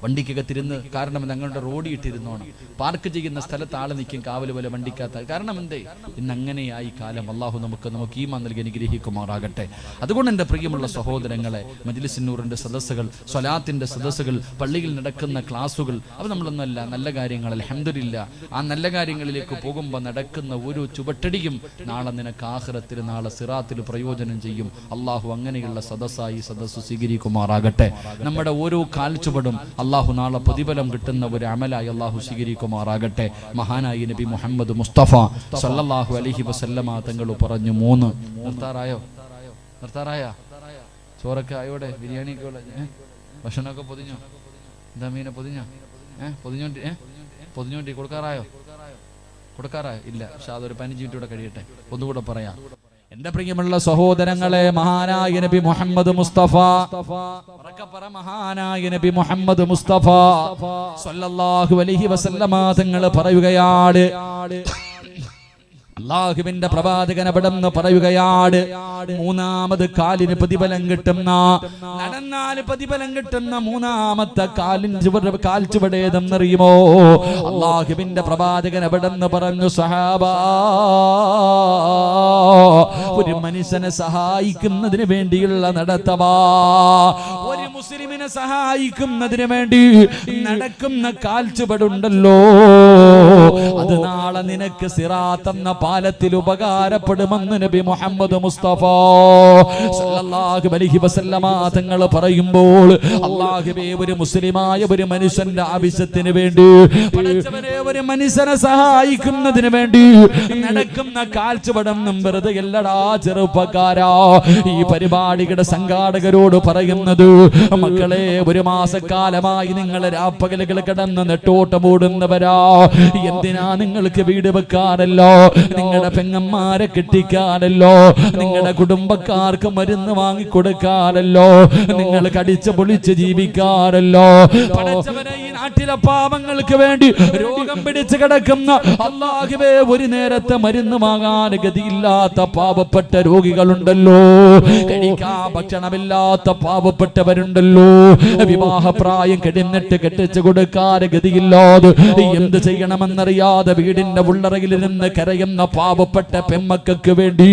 വണ്ടിക്കകത്തിരുന്ന്. കാരണം ഞങ്ങളുടെ റോഡ് ഇട്ടിരുന്നോണം. പാർക്ക് ചെയ്യുന്ന സ്ഥലത്ത് ആള് നിൽക്കും, കാവല് പോലെ വണ്ടിക്കകത്ത്. കാരണം എന്തേ, ഇന്ന് അങ്ങനെയായി കാലം. അള്ളാഹു നമുക്ക് ഈമാൻ നൽകി അനുഗ്രഹിക്കുമാറാകട്ടെ. അതുകൊണ്ട് എൻ്റെ പ്രിയമുള്ള സഹോദരങ്ങളെ, മജ്ലിസ് നൂറിന്റെ സദസ്സുകൾ, സ്വലാത്തിന്റെ സദസ്സുകൾ, പള്ളിയിൽ നടക്കുന്ന ക്ലാസുകൾ, അത് നമ്മളൊന്നല്ല, നല്ല കാര്യങ്ങൾ അൽഹംദുലില്ലാ. ആ നല്ല കാര്യങ്ങളിലേക്ക് പോകുമ്പോൾ നടക്കുന്ന ഒരു ചുവട്ടടിയും നാളെ നിനക്ക് ആഖിറത്തിൽ, നാളെ സിറാത്തിൽ പ്രയോജനം ചെയ്യും. അള്ളാഹു അങ്ങനെയുള്ള സദസ്സായി സദസ്സ് സ്വീകരിക്കുമാറാകട്ടെ. നമ്മുടെ ഓരോ കാൽച്ചുവടും അള്ളാഹു നാളെ പ്രതിഫലം കിട്ടുന്ന ഒരു അമലായി അള്ളാഹു സ്വീകരിക്കുമാറാകട്ടെ. മഹാനായി നബി മുഹമ്മദ് മുസ്തഫ സല്ലല്ലാഹു അലൈഹി വസല്ലമ തങ്ങൾ പറഞ്ഞു, 3 നിർത്താറായോ? ചോറൊക്കെ ആയോടെ, ബിരിയാണിയൊക്കെ ഭക്ഷണമൊക്കെ പൊതിഞ്ഞോ? എന്താ മീനെ പൊതിഞ്ഞോ? പൊതിഞ്ഞോണ്ടി കൊടുക്കാറായോ? ഇല്ല. പക്ഷെ അതൊരു 15 മിനിറ്റ് കഴിയട്ടെ. ഒന്നുകൂടെ പറയാം. എന്റെ പ്രിയമുള്ള സഹോദരങ്ങളെ, മഹാനായ നബി മുഹമ്മദ് മുസ്തഫ, മഹാനായ നബി മുഹമ്മദ് മുസ്തഫ സല്ലല്ലാഹു അലൈഹി വസല്ലമ തങ്ങൾ പറയുകയാണ്, അല്ലാഹുവിന്റെ പ്രവാചകൻ അവിടെന്ന് പറയുകയാണ്, 3ാമത് കാലിന് പ്രതിഫലം കിട്ടുന്ന, നടന്നാൽ പ്രതിഫലം കിട്ടുന്ന 3ാമത്തെ കാൽ ചുവടേതെന്നറിയുമോ? അല്ലാഹുവിന്റെ പ്രവാചകൻ അവിടെന്ന് പറഞ്ഞു, സഹാബാ, ഒരു മനുഷ്യനെ സഹായിക്കുന്നതിന് വേണ്ടിയുള്ള നടത്തവാ, ഒരു മുസ്ലിമിനെ സഹായിക്കുന്നതിന് വേണ്ടി നടക്കുന്ന കാൽച്ചുവടുണ്ടല്ലോ, അത് നാളെ നിനക്ക് സിറാത്ത് എന്ന പാലത്തിൽ ഉപകാരപ്പെടുമെന്ന് നബി മുഹമ്മദ് മുസ്തഫ സല്ലല്ലാഹു അലൈഹി വസല്ലമ തങ്ങൾ പറയുമ്പോൾ, അല്ലാഹുവേ, ഒരു മുസ്ലിമായ ഒരു മനുഷ്യന്റെ ആവശ്യത്തിന് വേണ്ടി, പടച്ചവനെ, ഒരു മനുഷ്യനെ സഹായിക്കുന്നതിന് വേണ്ടി നടക്കുന്ന കാൽച്ചുവടൊന്നും വെറുതെ അല്ലടാ ചെറുപ്പക്കാരാ. ഈ പരിപാടിയുടെ സംഘാടകരോട് പറയുന്നത്, മക്കളെ, 1 മാസക്കാലമായി നിങ്ങൾ രാപ്പകലുകൾ കിടന്ന് നെട്ടോട്ടമോടുന്നവരാ. എന്തിനാ നിങ്ങൾക്ക് വീട് വെക്കാനല്ലോ, നിങ്ങളുടെ പെങ്ങന്മാരെ കെട്ടിക്കാനല്ലോ, നിങ്ങളുടെ കുടുംബക്കാർക്ക് മരുന്ന് വാങ്ങിക്കൊടുക്കാനല്ലോ, നിങ്ങൾ കടിച്ചു പൊളിച്ച് ജീവിക്കാനല്ലോ. പടച്ചവനെ, ഈ നാട്ടിലെ പാവങ്ങൾക്ക് വേണ്ടി രോഗം പിടിച്ചു കിടക്കുന്ന, അല്ലാഹുവേ, ഒരു നേരത്തെ മരുന്ന് വാങ്ങാൻ ഗതിയില്ലാത്ത പാവപ്പെട്ട രോഗികളുണ്ടല്ലോ, കഴിക്കാൻ ഭക്ഷണമില്ലാത്ത പാവപ്പെട്ടവരുണ്ടല്ലോ, വിവാഹപ്രായം കഴിഞ്ഞിട്ട് കെട്ടിച്ചു കൊടുക്കാൻ ഗതിയില്ലാതെ എന്ത് ചെയ്യണമെന്നറിയാതെ വീടിന്റെ ഉള്ളറയിലിരുന്ന് കരയുന്ന പാവപ്പെട്ട പെമ്മക്കൾക്ക് വേണ്ടി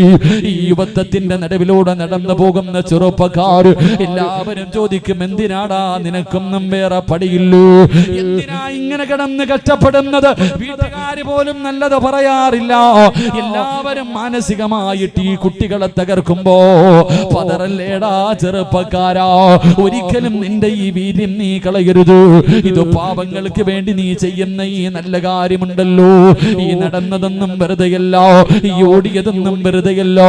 ഈ യുവത്വത്തിന്റെ നടുവിലൂടെ നടന്നു പോകുന്ന ചെറുപ്പക്കാർ എല്ലാവരും ചോദിക്കും, എന്തിനാടാ നിനക്കൊന്നും വേറെ പടിയില്ലൂ, എന്തിനാ ഇങ്ങനെ കിടന്ന് കഷ്ടപ്പെടുന്നത്? വീട്ടുകാര് പോലും നല്ലത് പറയാറില്ല. എല്ലാവരും മാനസികമായിട്ട് ഈ കുട്ടികളെ തകർക്കുമ്പോ പതറല്ലേടാ ചെറുപ്പക്കാരാ, ഒരിക്കലും നിന്റെ ഈ വീര്യം നീ കളയരുത്. ഇത് പാവങ്ങൾക്ക് വേണ്ടി നീ ചെയ്യുന്ന ഈ നല്ല കാര്യമുണ്ടല്ലോ, ഈ നടന്നതൊന്നും വെറുതെയല്ല, ഈ ഓടിയതൊന്നും വെറുതെയല്ല.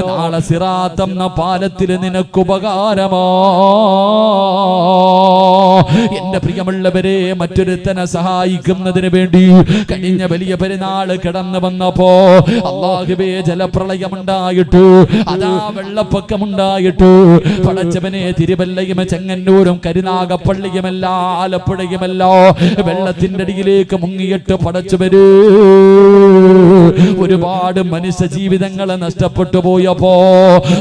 നാളെ സിറാത്ത് എന്ന പാലത്തിൽ നിനക്ക് ഉപകാരമാ. എന്റെ പ്രിയമുള്ളവരെ, മറ്റൊരുത്തനെ സഹായിക്കുന്നതിന് വേണ്ടി കഴിഞ്ഞ വലിയ പെരുന്നാൾ കടന്നു വന്നപ്പോ അല്ലാഹുവേ ജലപ്രളയമുണ്ടായിട്ട്, അതാ വെള്ളപ്പൊക്കമുണ്ടായിട്ട്, പടച്ചവനെ തിരുവല്ലയും ചെങ്ങന്നൂരും കരുനാഗപ്പള്ളിയുമല്ല ആലപ്പുഴയുമല്ല വെള്ളത്തിന്റെ അടിയിലേക്ക് മുങ്ങിയിട്ട് പടച്ചവര് ഒരുപാട് മനുഷ്യ ജീവിതങ്ങളെ നഷ്ടപ്പെട്ടു പോയപ്പോ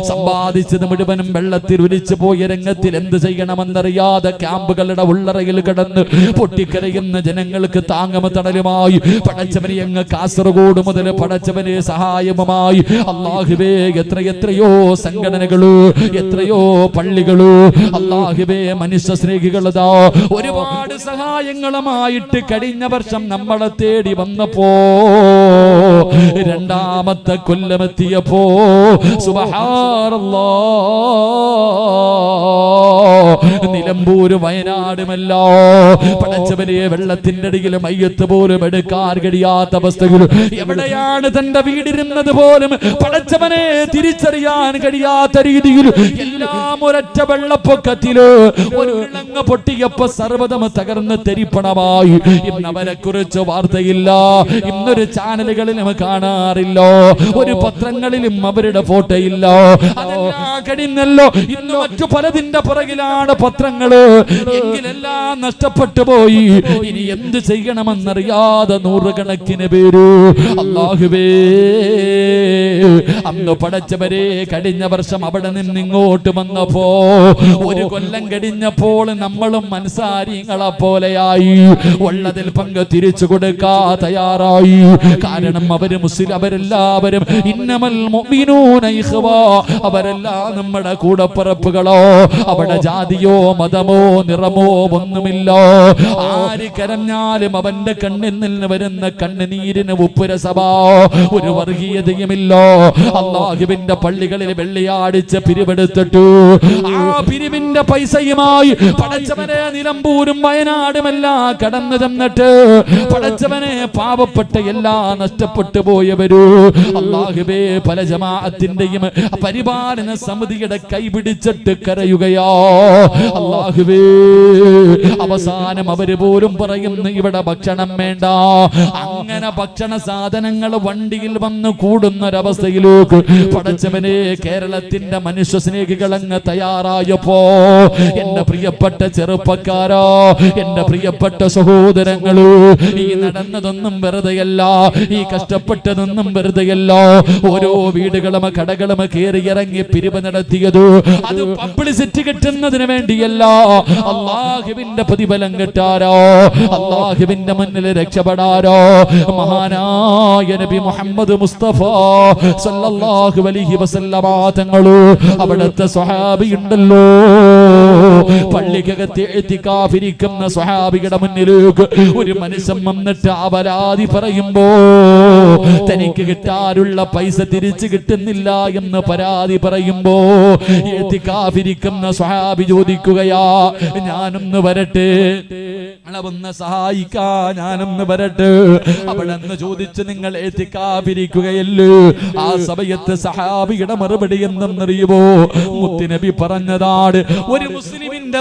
സമ്പാദിച്ചത് മുഴുവനും വെള്ളത്തിൽ ഒലിച്ചു പോയ രംഗത്തിൽ എന്ത് ചെയ്യണമെന്നറിയാതെ ക്യാമ്പുകളുടെ ഉള്ളറയിൽ കിടന്ന് പൊട്ടിക്കരയുന്ന ജനങ്ങൾക്ക് താങ്ങമ തണലുമായി പടച്ചവനെ അങ്ങ് കാസർഗോഡ് മുതൽ പടച്ചവനെ സഹായവുമായി അല്ലാഹുവേ എത്രയോ സംഘടനകള്, എത്രയോ പള്ളികള്, അല്ലാഹുവേ മനുഷ്യ സ്നേഹികളതാ ഒരുപാട് സഹായങ്ങളുമായിട്ട് കഴിഞ്ഞ വർഷം നമ്മളെ തേടി വന്നപ്പോ രണ്ടാമത്തെ കൊല്ലമെത്തിയപ്പോ സുബ്ഹാനല്ലാഹ് നിലമ്പൂര് വയനാടുമല്ലോ പടച്ചവനെ വെള്ളത്തിന്റെ അടിയിൽ മയ്യത്ത് പോലും എടുക്കാൻ കഴിയാത്ത അവസ്ഥകൾ, എവിടെയാണ് തന്റെ വീടിരുന്നത് പോലും പടച്ചവനെ തിരിച്ചറിയാൻ കഴിയാത്ത രീതിയിൽ എല്ലാം ഒരൊറ്റ വെള്ളപ്പൊക്കത്തില് ഒരു വിളങ്ങ പൊട്ടിയപ്പോ സർവ്വതം തകർന്ന് തെരിപ്പണമായി. ഇന്നവരെ കുറിച്ച് വാർത്തയില്ല, ഇന്നൊരു ചാനലുകളിലും കാണാറില്ല, ഒരു പത്രങ്ങളിലും അവരുടെ ഫോട്ടോ ഇല്ല. അതെല്ലാം കഴിഞ്ഞല്ലോ, ഇന്ന് മറ്റു പലതിന്റെ പുറകിലാണ് പത്രങ്ങള്. എങ്കിലെല്ലാം നഷ്ടപ്പെട്ടു പോയി. ഇനി എന്ത് ചെയ്യണമെന്നറിയാതെ നൂറുകണക്കിന് പേര് അല്ലാഹുവേ അന്ന് പടച്ചവരെ കഴിഞ്ഞ വർഷം അവിടെ നിന്ന് ഇങ്ങോട്ട് വന്നപ്പോ ഒരു കൊല്ലം കഴിഞ്ഞപ്പോൾ നമ്മളും മനസാരിങ്ങളെ പോലെയായി. ഉള്ളതിൽ പങ്ക് തിരിച്ചു കൊടുക്കാ തയ്യാറായി. കാരണം അവരെല്ലാവരും ഇന്നമൽ മുഅ്മിനൂന ഇഖ്വാ, അവരെല്ലാം നമ്മുടെ കൂടപ്പിറപ്പുകളോ. അവിടെ ജാതിയോ മതമോ നിറമോ ഒന്നുമില്ല. ആര് കരഞ്ഞാലും അവന്റെ കണ്ണിൽ നിന്ന് വരുന്ന കണ്ണുനീരിന് ഉപ്പുരസഭാ ഒരു വർഗീയതയുമില്ല. അല്ലാഹുവിന്റെ പള്ളികളിൽ വെള്ളിയാഴ്ച പിരിവെടുത്തിട്ടു ആ പിരിവിന്റെ പൈസയുമായി പടച്ചവനെ നിലമ്പൂരും വയനാടുമെല്ലാം കടന്നു തന്നിട്ട് പടച്ചവനെ പാവപ്പെട്ട എല്ലാം നഷ്ടപ്പെട്ടു പോയവരു അല്ലാഹുവേ പല ജമാഅത്തിന്റെയും പരിപാലന സമിതിയുടെ കൈപിടിച്ചിട്ട് കരയുകയാ. അല്ലാഹുവേ അവസാനം അവര് പോലും പറയുന്നു ഇവിടെ ഭക്ഷണം വേണ്ട. അങ്ങനെ ഭക്ഷണ സാധനങ്ങൾ വണ്ടിയിൽ വന്ന് കൂടുന്നൊരവസ്ഥയിലേക്ക് പടച്ചവനെ കേരളത്തിന്റെ മനുഷ്യ സ്നേഹികൾ അങ്ങ് തയ്യാറായപ്പോ എന്റെ പ്രിയപ്പെട്ട ചെറുപ്പക്കാരോ, എന്റെ പ്രിയപ്പെട്ട സഹോദരങ്ങള്, ഈ നടന്നതൊന്നും വെറുതെയല്ല, ഈ കഷ്ടപ്പെട്ടതൊന്നും വെറുതെയല്ല. ഓരോ വീടുകളും കടകളും കയറിയിറങ്ങി പിരിവ് നടത്തിയത് അത് പബ്ലിസിറ്റി കിട്ടുന്നതിന് വേണ്ടിയല്ല, അല്ലാഹുവിന്റെ പ്രതിഫലം കിട്ടാരോ, അല്ലാഹുവിന്റെ മുന്നിൽ രക്ഷപ്പെടാരോ. മഹാനായ നബി മുഹമ്മദ് മുസ്തഫ സല്ലല്ലാഹു അലൈഹി വസല്ലമ തങ്ങള് അവിടുത്തെ സ്വഹാബി ഉണ്ടല്ലോ, പള്ളിക്കകത്ത് ഇഅ്തികാഫിരിക്കുന്ന സ്വഹാബിയുടെ മുന്നിലേക്ക് ഒരു മനുഷ്യൻ വന്നിട്ട് അപരാധി പറയുമ്പോ തനിക്ക് കിട്ടാനുള്ള പൈസ തിരിച്ചു കിട്ടുന്നില്ല എന്ന് പരാതി പറയുമ്പോ ഇഅ്തികാഫിരിക്കുന്ന സ്വഹാബി ചോദിക്കുകയാ, ഞാനൊന്ന് വരട്ടെ, ഒന്ന് സഹായിക്കാ, ഞാനൊന്ന് വരട്ടെ. അവിടെ നിന്ന് ചോദിച്ച് നിങ്ങൾ ഇഅ്തികാഫിരിക്കുകയല്ലേ? ആ സമയത്ത് സഹാബിയുടെ മറുപടി എന്തെന്നറിയുമോ? മുത്തുനബി പറഞ്ഞതാണ്,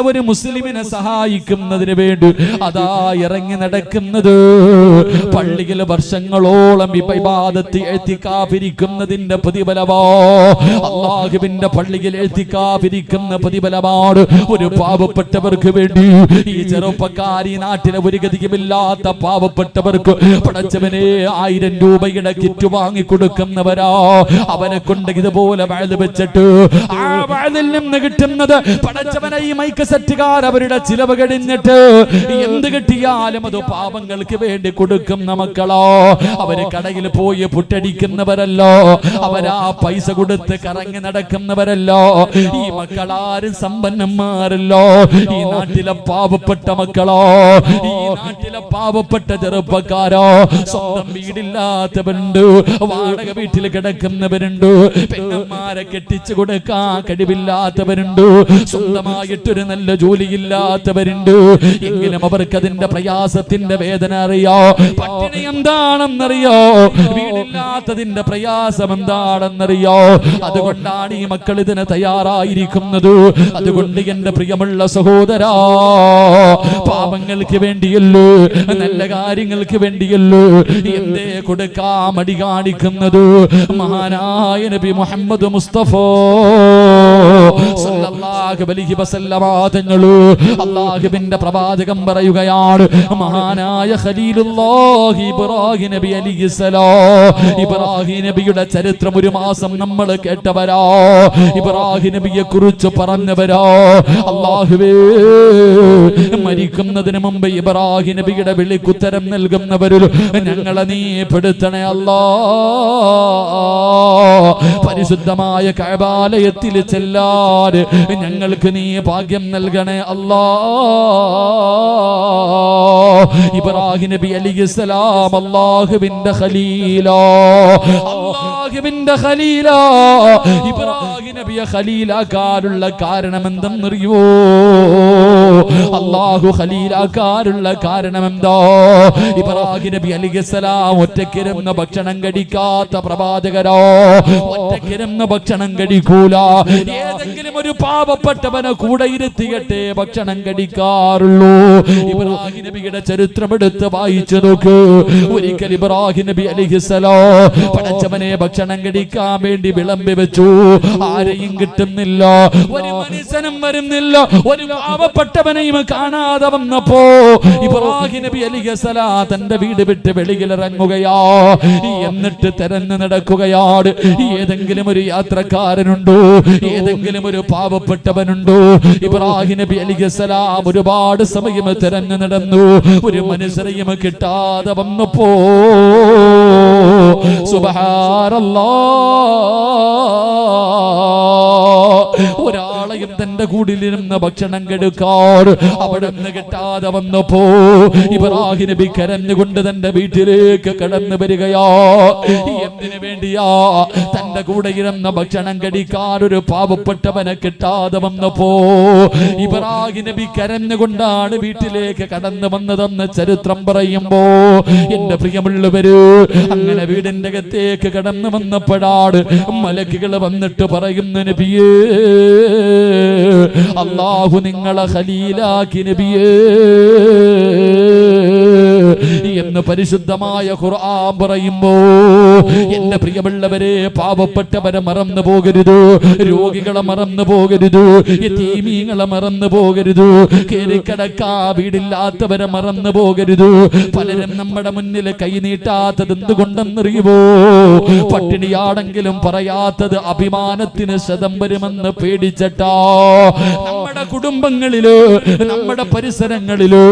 ഒരു മുസ്ലിമിനെ സഹായിക്കുന്നതിന് വേണ്ടി അതാ ഇറങ്ങി നടക്കുന്നത് പള്ളിയിൽ വർഷങ്ങളോളം ഇബാദത്ത് ഇഅ്തികാഫിരിക്കുന്നതിന്റെ പ്രതിഫലമോ, അല്ലാഹുവിന്റെ പള്ളിയിൽ ഇഅ്തികാഫിരിക്കുന്ന പ്രതിഫലമാണ്. ഒരു പാവപ്പെട്ടവർക്ക് വേണ്ടി ഈ ചെറുപ്പക്കാരി നാട്ടിലെ ഒരു ഗതിയുമില്ലാത്ത പാവപ്പെട്ടവർക്ക് പടച്ചവനെ 1000 രൂപയുടെ കിറ്റ് വാങ്ങി കൊടുക്കുന്നവരാ. അവനെ കൊണ്ട് ഇതുപോലെ വഅദ് വെച്ചിട്ട് ആ വഅദിൽ നിന്ന് കിട്ടുന്നത് പടച്ചവനെ ഈ മൈക്ക് സെറ്റുകാർ അവരുടെ ചിലവ് കഴിഞ്ഞിട്ട് എന്ത് കിട്ടിയാലും അത് പാവങ്ങൾക്ക് വേണ്ടി കൊടുക്കുന്ന മക്കളോ. അവര് കടയിൽ പോയി പുട്ടടിക്കുന്നവരല്ലോ, അവരാ പൈസ കൊടുത്ത് കറങ്ങി നടക്കുന്നവരല്ലോ. ഈ മക്കളാരും സമ്പന്നന്മാരല്ലോ. ഈ നാട്ടിലെ പാവപ്പെട്ട മക്കളോ, ഈ നാട്ടിലെ പാവപ്പെട്ട ചെറുപ്പക്കാരോ, സ്വന്തം വീടില്ലാത്തവരുണ്ട്, വാടക വീട്ടിൽ കിടക്കുന്നവരുണ്ട്, പെണ്ണന്മാരെ കെട്ടിച്ചു കൊടുക്കാൻ കഴിവില്ലാത്തവരുണ്ട്, സ്വന്തമായിട്ടൊരു നല്ല ജോലിയില്ലാത്തവരുണ്ട്, എങ്കിലും അവർക്ക് അതിന്റെ പ്രയാസത്തിന്റെ വേദന അറിയോ, പട്ടിണി എന്താണെന്നറിയോ, വീടില്ലാത്തതിന്റെ പ്രയാസം എന്താണെന്നറിയോ. അതുകൊണ്ടാണ് ഈ മക്കൾ ഇതിന് തയ്യാറായിരിക്കുന്നത്. അതുകൊണ്ട് എന്റെ പ്രിയമുള്ള സഹോദരാ, പാപങ്ങൾക്ക് വേണ്ടിയല്ലോ, നല്ല കാര്യങ്ങൾക്ക് വേണ്ടിയല്ലോ എന്തേ കൊടുക്കാ മടി കാണിക്കുന്നത്? മഹാനായ നബി മുഹമ്മദ് മുസ്തഫ സല്ലല്ലാഹു അലൈഹി വസല്ലമ തങ്ങള് അല്ലാഹുവിന്റെ പ്രവാചകൻ പറയുകയാണ്, മഹാനായ ഖലീലുല്ലാഹി ഇബ്രാഹിം നബി അലൈഹിസ്സലാം, ഇബ്രാഹിം നബിയുടെ ചരിത്രം ഒരു മാസം നമ്മൾ കേട്ടവരാ, ഇബ്രാഹിം നബിയെ കുറിച്ച് പറഞ്ഞവരാ. അല്ലാഹുവേ, മരിക്കുന്നതിന് മുമ്പ് ഇബ്രാഹിം നബിയുടെ വിളിക്കുത്തരം നൽകുന്നവരിൽ ഞങ്ങളെ നീ പെടുത്തണേ അല്ലാ. പരിശുദ്ധമായ കഅബാലയത്തിൽ ചെല്ലാൻ ഞങ്ങൾക്ക് നീ ഭാഗ്യം നൽകണേ അല്ലാ. ഇബ്രാഹിം നബി അലൈഹിസ്സലാം അല്ലാഹുവിന്റെ ഖലീലാ, അല്ലാഹുവിന്റെ ഖലീലാ. ഇബ്രാഹിം നബിയെ ഖലീലാക്കാനുള്ള കാരണം എന്തെന്നറിയോ? അല്ലാഹു ഖലീലാക്കാനുള്ള കാരണം എന്താ? ഇബ്രാഹിം നബി അലൈഹിസ്സലാം ഒറ്റയ്ക്കിരുന്ന് ഭക്ഷണം കഴിക്കാത്ത പ്രവാചകരോ, ഒറ്റയ്ക്കിരുന്ന് ഭക്ഷണം കഴിക്കൂല. ഏതെങ്കിലും ഒരു പാവപ്പെട്ടവനെ കൂടെ ഇരുത്തിയിട്ടേ ഭക്ഷണം കഴിക്കാറുള്ളൂ. ഇബ്രാഹിം നബിയുടെ ചരിത്രം എടുത്ത് വായിച്ചു നോക്ക്. ഒരിക്കൽ ഇബ്രാഹിം നബി അലൈഹിസ്സലാം പടച്ചവനെ ഭക്ഷണം കഴിക്കാൻ വേണ്ടി വിളമ്പി വെച്ചു. ആരെയും കിട്ടുന്നില്ല, ഒരു മനുഷ്യനും വരുന്നില്ല. ഒരു പാവപ്പെട്ടവനെയും കാണാതെ വന്നപ്പോ ഇബ്രാഹിം നബി അലൈഹിസ്സലാം തന്റെ വീട് വിട്ട് വെളിയിലിറങ്ങുകയാ. എന്നിട്ട് തെരഞ്ഞു നടക്കുകയാണ്. ഏതെങ്കിലും ഒരു യാത്രക്കാരനുണ്ടോ, ഏതെങ്കിലും ഒരു പാവപ്പെട്ടവനുണ്ടോ? ഇബ്രാഹിം നബി അലൈഹിസ്സലാം ഒരുപാട് സമയം തെരഞ്ഞു നടന്നു. ഒരു മനുഷ്യരെയും കിട്ടാതെ വന്നപ്പോ സുബ്ഹാനല്ലാഹ്, ഒരാളെയും തന്റെ കൂടിലിരുന്ന് ഭക്ഷണം കെടുക്കാർ അവിടെ നിന്ന് കിട്ടാതെ വന്നപ്പോ ഇബ്രാഹിം നബി കരഞ്ഞുകൊണ്ട് തന്റെ വീട്ടിലേക്ക് കടന്നു വരികയാ. എന്തിനു വേണ്ടിയാ? തന്റെ കൂടെ ഇരുന്ന് ഭക്ഷണം കടിക്കാൻ ഒരു പാവപ്പെട്ടവനെ കിട്ടാതെ വന്നപ്പോ ഇബ്രാഹിം നബി കരഞ്ഞുകൊണ്ടാണ് വീട്ടിലേക്ക് കടന്നു വന്നതെന്ന് ചരിത്രം പറയുമ്പോ, എന്റെ പ്രിയമുള്ളവര്, അങ്ങനെ വീടിന്റെ അകത്തേക്ക് കടന്നു വന്നപ്പോഴാണ് മലക്കുകൾ വന്നിട്ട് പറയുന്നു, നബിയേ, അല്ലാഹു നിങ്ങളെ ഖലീലാക്കി നബിയേ എന്ന് പരിശുദ്ധമായ ഖുർആൻ പറയുമ്പോ, എന്റെ പ്രിയമുള്ളവരെ, പാവപ്പെട്ടവരെ മറന്നു പോകരുത്, രോഗികളെ മറന്നു പോകരുത്, യതീമീങ്ങളെ മറന്നു പോകരുത്, കേറിക്കിടക്കാ വീടില്ലാത്തവരെ മറന്നു പോകരുത്. പലരും നമ്മുടെ മുന്നിൽ കൈനീട്ടാത്തത് എന്തുകൊണ്ടെന്നറിയുമോ? പട്ടിണിയാണെങ്കിലും പറയാത്തത് അഭിമാനത്തിന് ശതം വരുമെന്ന് പേടിച്ചിട്ടാ. നമ്മുടെ കുടുംബങ്ങളില്, നമ്മുടെ പരിസരങ്ങളില്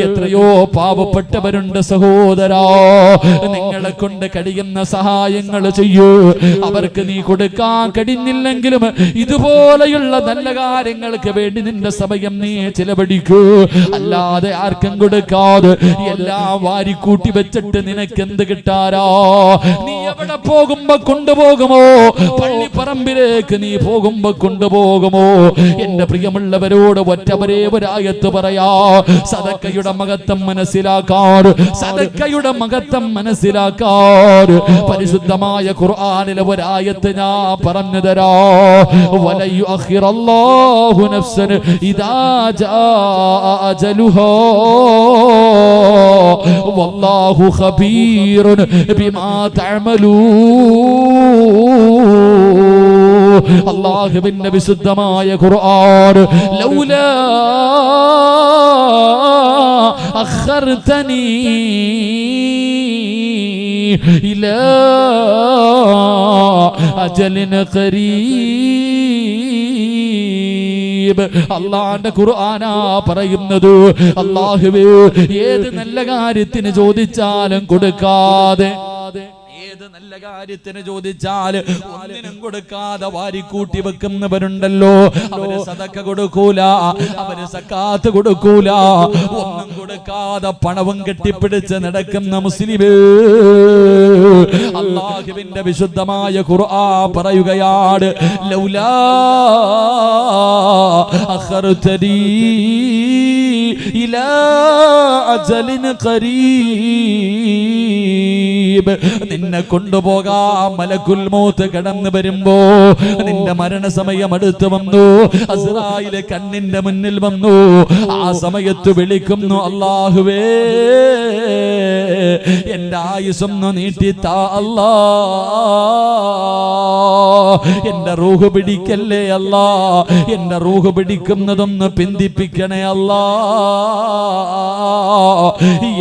എത്രയോ പാവപ്പെട്ടവരുണ്ട് സഹോദരാ. നിങ്ങളെ കൊണ്ട് കഴിയുന്ന സഹായങ്ങൾ ചെയ്യൂ. അവർക്ക് നീ കൊടുക്കാൻ കഴിഞ്ഞില്ലെങ്കിലും ഇതുപോലെയുള്ള നല്ല കാര്യങ്ങൾക്ക് വേണ്ടി നിന്റെ സമയം നീ ചിലവഴിക്കൂ. അല്ലാതെ ആർക്കും കൊടുക്കാതെ എല്ലാം വാരിക്കൂട്ടി വെച്ചിട്ട് നിനക്ക് എന്ത് കിട്ടാരാ? നീ എവിടെ പോകുമ്പോ കൊണ്ടുപോകുമോ? പള്ളിപ്പറമ്പിലേക്ക് നീ പോകുമ്പോ കൊണ്ടുപോകുമോ? എന്റെ പ്രിയമുള്ളവരോട് ഒറ്റവരേ ഒരായത്ത് പറയാ. സദക്കയുടെ മഹത്വം മനസ്സിലാക്കാറ്, സദക്കയുടെ മഹത്വം മനസ്സിലാക്കാറ് പരിശുദ്ധമായ ഖുർആനിലെ ഒരായത്ത് ഞാൻ പറഞ്ഞു തരാ. വലയുഅഖിറല്ലാഹു നഫ്സൻ ഇദാ ജാ അജലുഹാ വല്ലാഹു ഖബീറുൻ ബിമാ തഅമലൂൻ. അല്ലാഹുവിന്റെ വിശുദ്ധമായ ഖുർആൻ, ലൗലാ അഖർതനി ഇലാ അജലിൻ ഖരീബ്. അല്ലാഹുവിന്റെ ഖുർആനാ പറയുന്നത്. അല്ലാഹുവേ, ഏത് നല്ല കാര്യത്തിന് ചോദിച്ചാലും കൊടുക്കാതെ, ഏത് നല്ല കാര്യത്തിന് ചോദിച്ചാൽ ഒന്നിനും കൊടുക്കാതെ വാരിക്കൂട്ടി വെക്കുന്നവരുണ്ടല്ലോ. അവര് സദക്ക കൊടുക്കൂല, അവര് സക്കാത്ത് കൊടുക്കൂല, ഒന്നും കൊടുക്കാതെ പണവും കെട്ടിപ്പിടിച്ച് നടക്കുന്ന മുസ്ലിമേ. അല്ലാഹുവിന്റെ വിശുദ്ധമായ ഖുർആൻ പറയുകയാണ്, ലൗലാ അഖർതനി ഇലാ അജലിൻ ഖരീബ്. നിന്നെ കൊണ്ടുപോകാൻ മലക്കുൽ മൗത്ത് കടന്നു വരുമ്പോ നിന്റെ മരണസമയം അടുത്ത് വന്നു. അസ്രായിലെ കണ്ണിന്റെ മുന്നിൽ വന്നു. ആ സമയത്ത് വിളിക്കുന്നു, അല്ലാഹുവേ എന്റെ ആയുസ്സൊന്ന് നീട്ടിത്താ അല്ലാ, എന്റെ റൂഹ് പിടിക്കല്ലേ അല്ലാ, എന്റെ റൂഹ് പിടിക്കുന്നതൊന്ന് പിന്തിപ്പിക്കണേ അല്ലാ.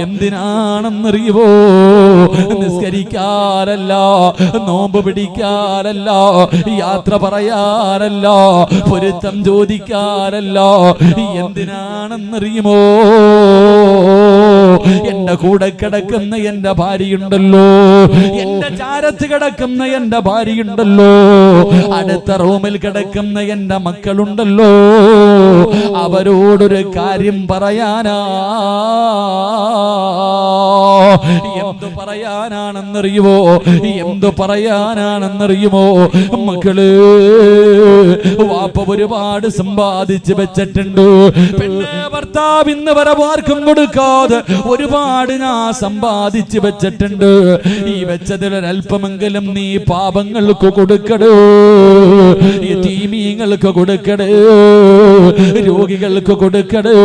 എന്തിനാണെന്നറിയുവോ? നിസ്കരിക്കാനല്ല, നോമ്പ് പിടിക്കാനല്ല, യാത്ര പറയാനല്ല, പൊരുത്തം ചോദിക്കാനല്ല. എന്തിനാണെന്നറിയുമോ? എന്റെ കൂടെ കിടക്കുന്ന എന്റെ ഭാര്യയുണ്ടല്ലോ, എന്റെ ചാരത്ത് കിടക്കുന്ന എന്റെ ഭാര്യയുണ്ടല്ലോ, അടുത്ത റൂമിൽ കിടക്കുന്ന എന്റെ മക്കളുണ്ടല്ലോ, അവരോടൊരു കാര്യം പറയാനാ. എന്തു പറയാനാണെന്നറിയുമോ? എന്തു പറയാനാണെന്നറിയുമോ? മക്കള്, വാപ്പ ഒരുപാട് സമ്പാദിച്ച് വെച്ചിട്ടുണ്ട്. പെണ്ണ് ഭർത്താവ് ഇന്ന് വരെ ആർക്കും കൊടുക്കാതെ ഒരുപാട് ഞാൻ സമ്പാദിച്ച് വെച്ചിട്ടുണ്ട്. ഈ വെച്ചതിലൊരൽപ്പമെങ്കിലും നീ പാപങ്ങൾക്ക് കൊടുക്കടോ, യതീമീങ്ങൾക്ക് കൊടുക്കടോ, രോഗികൾക്ക് കൊടുക്കടോ,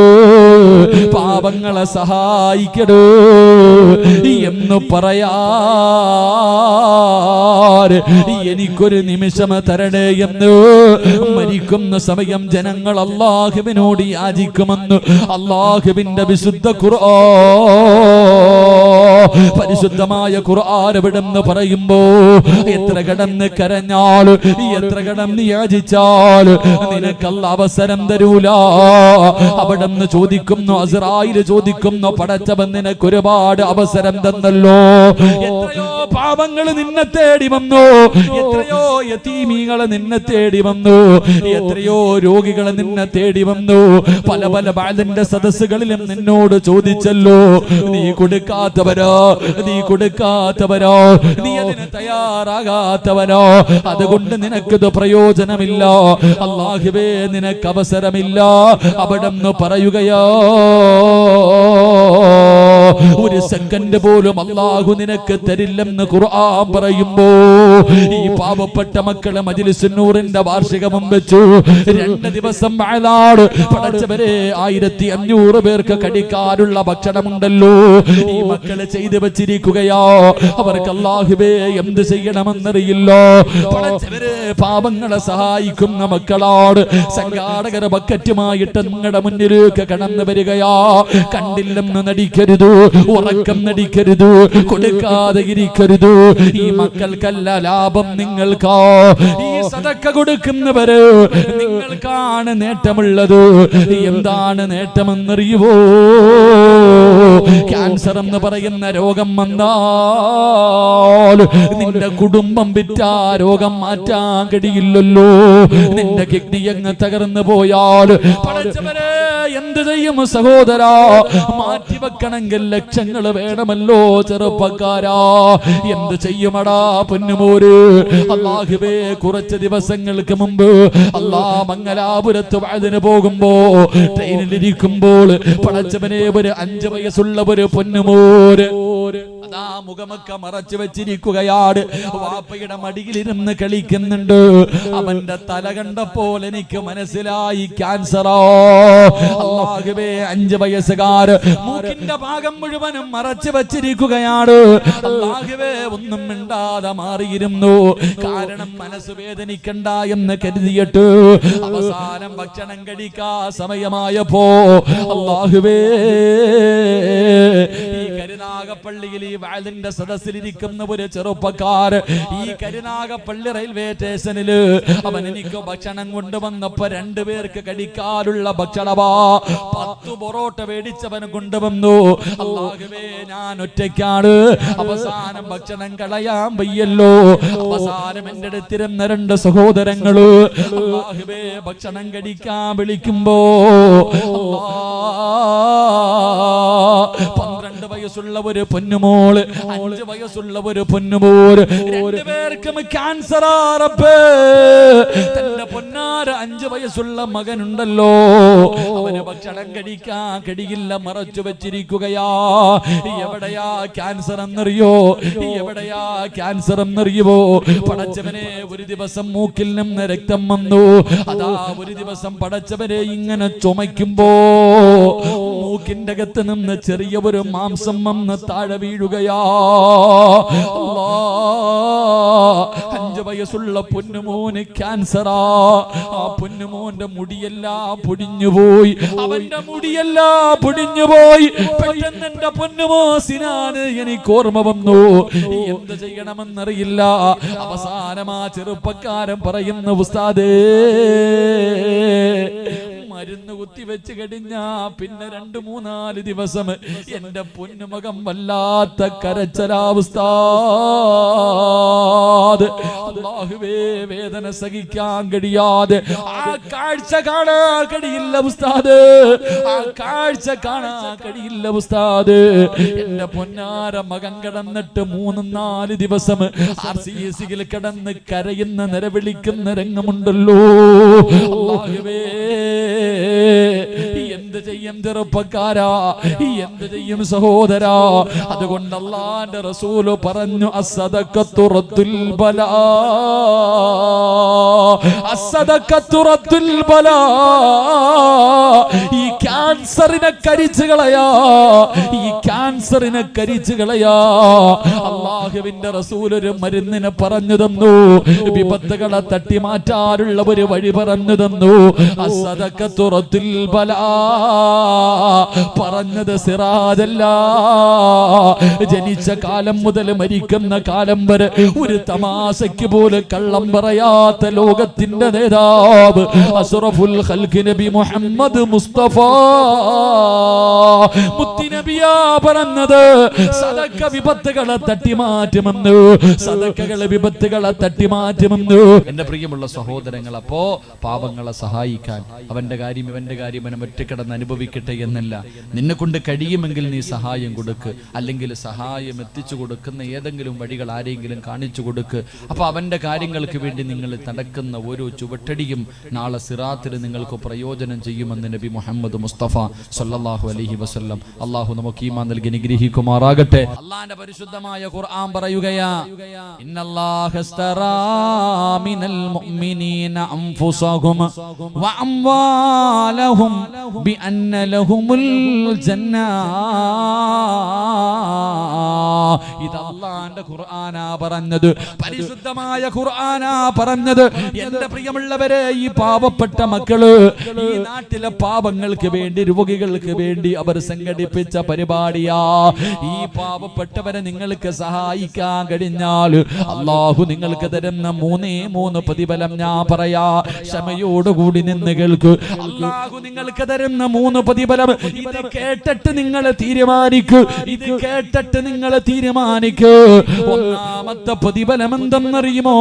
പാപങ്ങളെ സഹായിക്കടോ എന്ന് പറയാ. എനിക്കൊരു നിമിഷം തരണേ എന്ന് മരിക്കുന്ന സമയം ജനങ്ങൾ അല്ലാഹുവിനോട് യാചിക്കുമെന്ന് അല്ലാഹുവിന്റെ വിശുദ്ധ ഖുർആൻ, പരിശുദ്ധമായ ഖുർആൻ എവിടെന്ന് പറയുമ്പോ എത്ര കടന്ന് കരഞ്ഞാൽ, എത്ര കടന്ന് യാചിച്ചാൽ നിനക്കല്ല അവസരം തരൂല. അവിടെന്ന് ചോദിക്കുന്നു, അസ്രായിൽ ചോദിക്കുന്നു, പടച്ചവൻ നിനക്ക് ഒരുപാട് അവസരം തന്നല്ലോ. എത്രയോ പാപങ്ങൾ നിന്നെ തേടി വന്നു, എത്രയോ യതീമീകളെ നിന്നെ തേടി വന്നു, എത്രയോ രോഗികളെ നിന്നെ തേടി വന്നു. പല പല ബാലിന്റെ സദസ്സുകളിലും നിന്നോട് ചോദിച്ചല്ലോ, നീ കൊടുക്കാത്തവരോ, നീ കൊടുക്കാത്തവരോ, നീ അതിന് തയ്യാറാകാത്തവരോ, അതുകൊണ്ട് നിനക്കിത് പ്രയോജനമില്ല, അല്ലാഹുവേ നിനക്ക് അവസരമില്ല. അവിടെന്ന് പറയുകയോ, ഒരു സെക്കൻഡ് പോലും അല്ലാഹു നിനക്ക് തരില്ലെന്ന് ഖുർആൻ പറയുമ്പോ ഈ പാവപ്പെട്ട മക്കളെ മജ്ലിസുൻ നൂറിന്റെ വാർഷികവും വെച്ചു 2 ദിവസം വാഴാട് പടച്ചവരെ 1500 പേർക്ക് കടിക്കാനുള്ള ഭക്ഷണമുണ്ടല്ലോ. ഈ മക്കളെ ചെയ്തു വെച്ചിരിക്കുകയോ, അവർക്ക് അല്ലാഹുവേ എന്ത് ചെയ്യണമെന്നറിയില്ല. പടച്ചവരെ പാപങ്ങളെ സഹായിക്കുന്ന മക്കളോട് സംഘാടകർ ബക്കറ്റുമായിട്ട് നിങ്ങളുടെ മുന്നിലേക്ക് കടന്നു വരികയാ. കണ്ടില്ലെന്ന് നടിക്കരുത്, ഉറക്കം നടിക്കരുത്, കൊടുക്കാതെ ഇരിക്കരുത്. ഈ മക്കൾക്കല്ല ലാഭം, നിങ്ങൾക്കാ. ഈ സദക്ക കൊടുക്കുന്നവര് നിങ്ങൾക്കാണ് നേട്ടമുള്ളത്. എന്താണ് നേട്ടമെന്നറിയുവോ? ക്യാൻസർ എന്ന് പറയുന്ന രോഗം വന്നാൽ നിന്റെ കുടുംബം വിറ്റാ രോഗം മാറ്റാൻ കഴിയില്ലല്ലോ. നിന്റെ കിഡ്നി അങ്ങ് തകർന്നു പോയാൽ പടച്ചവനെ എന്ത് ചെയ്യും സഹോദരാ? മാറ്റിവെക്കണമെങ്കിൽ ലക്ഷങ്ങൾ വേണമല്ലോ ചെറുപ്പക്കാരാ. എന്ത് ചെയ്യുമടാ പൊന്നുമോര്? അല്ലാഹുവേ, കുറച്ച് ദിവസങ്ങൾക്ക് മുമ്പ് മംഗലാപുരത്ത് വഅദിന് പോകുമ്പോ ട്രെയിനിലിരിക്കുമ്പോൾ പടച്ചവനെ ഒരു 5 വയസ്സുള്ള ഒരു പൊന്നുമോര് അതാ മുഖമൊക്കെ മറച്ചു വെച്ചിരിക്കുകയാണ്. വാപ്പയുടെ മടിയിലിരുന്ന് കളിക്കുന്നുണ്ട്. അവന്റെ തല കണ്ടപ്പോൾ എനിക്ക് മനസ്സിലായി ക്യാൻസറോ. അല്ലാഹുവേ, 5 വയസ്സുകാർ മൂക്കിന്റെ ഭാഗം മുഴുവനും മറച്ചു വെച്ചിരിക്കുകയാണ്. അല്ലാഹുവേ, ഒന്നും മിണ്ടാതെ മാറിയിരുന്നു. കാരണം മനസ്സ് വേദനിക്കണ്ട എന്ന് കരുതിയിട്ട് അവസാനം ഭക്ഷണം കഴിക്കാ സമയമായപ്പോ അല്ലാഹുവേ, ഈ കരുനാഗപ്പള്ളിയിൽ ഈ വാലിന്റെ സദസ്സിലിരിക്കുന്ന ഒരു ചെറുപ്പക്കാർ ഈ കരുനാഗപ്പള്ളി റെയിൽവേ സ്റ്റേഷനിൽ അവൻ എനിക്ക് ഭക്ഷണം കൊണ്ടുവന്നപ്പോ 2 പേർക്ക് കഴിക്കാനുള്ള ഭക്ഷണമാ 10 പൊറോട്ട മേടിച്ചവൻ കൊണ്ടുവന്നു. അല്ലാഹുവേ, ഞാൻ ഒറ്റയ്ക്കാണ്. അവസാനം ഭക്ഷണം കളയാൻ വയ്യല്ലോ. അവസാനം എന്റെ അടുത്തിരുന്ന 2 സഹോദരങ്ങള് അല്ലാഹുവേ ഭക്ഷണം കഴിക്കാൻ വിളിക്കുമ്പോ 12 വയസ്സ് വയസ്സുള്ള ഒരു പൊന്നുമോള്, 5 വയസ്സുള്ള ഒരു പൊന്നുമോള്, രണ്ടുപേർക്കും ക്യാൻസർ. തന്റെ പൊന്നാര 5 വയസ്സുള്ള മകനുണ്ടല്ലോ, അവന് ഭക്ഷണം കഴിക്കാൻ കഴിയില്ല, മറച്ചു വെച്ചിരിക്കുകയാ. എവിടെയാ ക്യാൻസർ എന്നറിയോ? എവിടെയാ ക്യാൻസർ എന്നറിയുവോ? പടച്ചവനെ, ഒരു ദിവസം മൂക്കിൽ നിന്ന് രക്തം വന്നു. അതാ ഒരു ദിവസം പടച്ചവനെ ഇങ്ങനെ ചുമയ്ക്കുമ്പോ മൂക്കിന്റെ അകത്ത് നിന്ന് ചെറിയ ഒരു മാംസം വന്ന് താഴെ വീഴുകയാ. 5 വയസ്സുള്ള പൊന്നുമോന് ക്യാൻസറാ. ആ പൊന്നുമോന്റെ മുടിയെല്ലാം പൊടിഞ്ഞുപോയി, അവന്റെ മുടിയെല്ലാം പൊടിഞ്ഞുപോയി. പെട്ടെന്ന് എന്റെ പൊന്നുമോസിനാണ് എനിക്ക് ഓർമ്മ വന്നു. എന്ത് ചെയ്യണമെന്നറിയില്ല. അവസാനം ആ ചെറുപ്പക്കാരൻ പറയുന്ന, ഉസ്താദേ, മരുന്ന് കുത്തിവെച്ച് കഴിഞ്ഞാ പിന്നെ 2-3-4 ദിവസം എന്റെ പൊന്നുമകം വല്ലാത്ത കരച്ചലാവസ്ഥ. അല്ലാഹുവേ, വേദന സഹിക്കാൻ കഴിയാതെ ആ കാഴ്ച കാണാൻ കഴിയില്ല ഉസ്താദ്, ആ കാഴ്ച കാണാൻ കഴിയില്ല ഉസ്താദ്. എന്റെ പൊന്നാര മകൻ കിടന്നിട്ട് 3-4 ദിവസം RCSയിൽ കിടന്ന് കരയുന്ന നിലവിളിക്കുന്ന രംഗമുണ്ടല്ലോ. അല്ലാഹുവേ, എന്ത് ചെയ്യും ചെറുപ്പക്കാരാ, എന്ത് ചെയ്യും സഹോദരാ? അതുകൊണ്ട് അല്ലാഹുവിന്റെ റസൂല് പറഞ്ഞു, അസ്സദഖത്തു റദ്ദുൽ ബലാ, അസ്സദഖത്തു റദ്ദുൽ ബലാ. ഈ ക്യാൻസറിനെ കരിച്ചു കളയാ, ഈ ക്യാൻസറിനെ കരിച്ചു കളയാ. അല്ലാഹുവിന്റെ റസൂൽ ഒരു മരുന്നിനെ പറഞ്ഞു തന്നു, വിപത്തുകളെ തട്ടി മാറ്റാനുള്ള ഒരു വഴി പറഞ്ഞു തന്നു. അസ്സദഖത്തു റദ്ദുൽ ബലാ പറഞ്ഞത് സിറാജല്ല. ജനിച്ച കാലം മുതൽ മരിക്കുന്ന കാലം വരെ ഒരു തമാശയ്ക്ക് പോലും കള്ളം പറയാത്ത ലോകത്തിന്റെ നേതാവ് അസ്റഫുൽ ഖൽഖ് നബി മുഹമ്മദ് മുസ്തഫ മുത്തുനബിയാ പറഞ്ഞത്, സദഖ വിപത്തുകളെ തട്ടിമാറ്റുമെന്ന്, സദഖകളെ വിപത്തുകളെ തട്ടിമാറ്റുമെന്ന്. എന്റെ പ്രിയമുള്ള സഹോദരങ്ങൾ, അപ്പോ പാവങ്ങളെ സഹായിക്കാൻ അവന്റെ കാര്യം ഇവന്റെ കാര്യം അവൻ ഒറ്റക്കിടന്ന് അനുഭവിക്കട്ടെ എന്നല്ല. നിന്നെ കൊണ്ട് കഴിയുമെങ്കിൽ നീ സഹായം കൊടുക്ക്, അല്ലെങ്കിൽ സഹായം എത്തിച്ചു കൊടുക്കുന്ന ഏതെങ്കിലും വഴികൾ ആരെങ്കിലും കാണിച്ചു കൊടുക്ക്. അപ്പൊ അവന്റെ കാര്യങ്ങൾക്ക് വേണ്ടി നിങ്ങൾ നടക്കുന്ന ഓരോ ചുവട്ടടിയും നാളെ സിറാത്തിൽ നിങ്ങൾക്ക് പ്രയോജനം ചെയ്യുമെന്ന് നബി മുഹമ്മദ് മുസ്തഫ സല്ലല്ലാഹു അലൈഹി വസല്ലം. അല്ലാഹു നമുക്ക് ഈമാൻ നൽകി അനുഗ്രഹിക്കുമാറാകട്ടെ. അല്ലാഹുവിന്റെ പരിശുദ്ധമായ ഖുർആൻ പറയുകയാ, ഇന്നല്ലാഹ ഇസ്തറാ മിനൽ മുഅ്മിനീന അൻഫുസഹും വ അംവാലഹും ബിഅന്ന ലഹുമുൽ ജന്ന. ഇത് അല്ലാഹുവിന്റെ ഖുർആനാ പറഞ്ഞത്, പരിശുദ്ധമായ ഖുർആനാ പറഞ്ഞത്. എന്റെ പ്രിയമുള്ളവരെ, ഈ പാവപ്പെട്ട മക്കള് ഈ നാട്ടിലെ പാവങ്ങൾക്ക് വേണ്ടി, രോഗികൾക്ക് വേണ്ടി അവർ സംഘടിപ്പിച്ച പരിപാടിയാ. ഈ പാവപ്പെട്ടവരെ നിങ്ങൾക്ക് സഹായിക്കാൻ കഴിഞ്ഞാൽ അല്ലാഹു നിങ്ങൾക്ക് തരുന്ന 3 പ്രതിഫലം ഞാൻ പറയാ. ക്ഷമയോടുകൂടി നിന്ന് കേൾക്ക്. അല്ലാഹു നിങ്ങൾക്ക് തരുന്ന 3 പ്രതിഫലം. ഇത് കേട്ടിട്ട് നിങ്ങൾ തീരുമാനിക്കൂ, ഇത് കേട്ടിട്ട് നിങ്ങൾ തീരുമാനിക്കൂ. ഒന്നാമത്തെ പ്രതിഫലം എന്തെന്നറിയുമോ?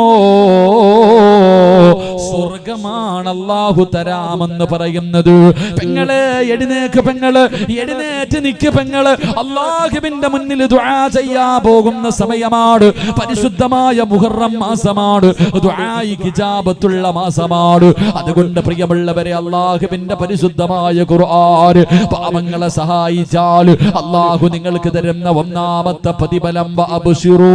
സ്വർഗമാണ് അല്ലാഹു തരാമെന്ന് പറയുന്നത്. പെങ്ങളെ എഴുന്നേക്ക്, പെങ്ങള് എഴുന്നേറ്റ് നിക്ക്, പെങ്ങള് അല്ലാഹുവിന്റെ മുന്നിൽ ദുആ ചെയ്യാൻ പോകുന്ന സമയമാണ്. പരിശുദ്ധമായ മുഹറം മാസമാണ്, ദുആയിക്ക് ഇജാബത്തുള്ള മാസമാണ്. അതുകൊണ്ട് പ്രിയമുള്ളവരെ, അല്ലാഹുവിന്റെ പരിശുദ്ധമായ ഖുർആൻ പാവങ്ങളെ സഹായിച്ചാൽ അല്ലാഹു നിങ്ങൾക്ക് തരുന്ന ഒന്നാമത്തെ പ്രതിഫലം അബ്ശിറൂ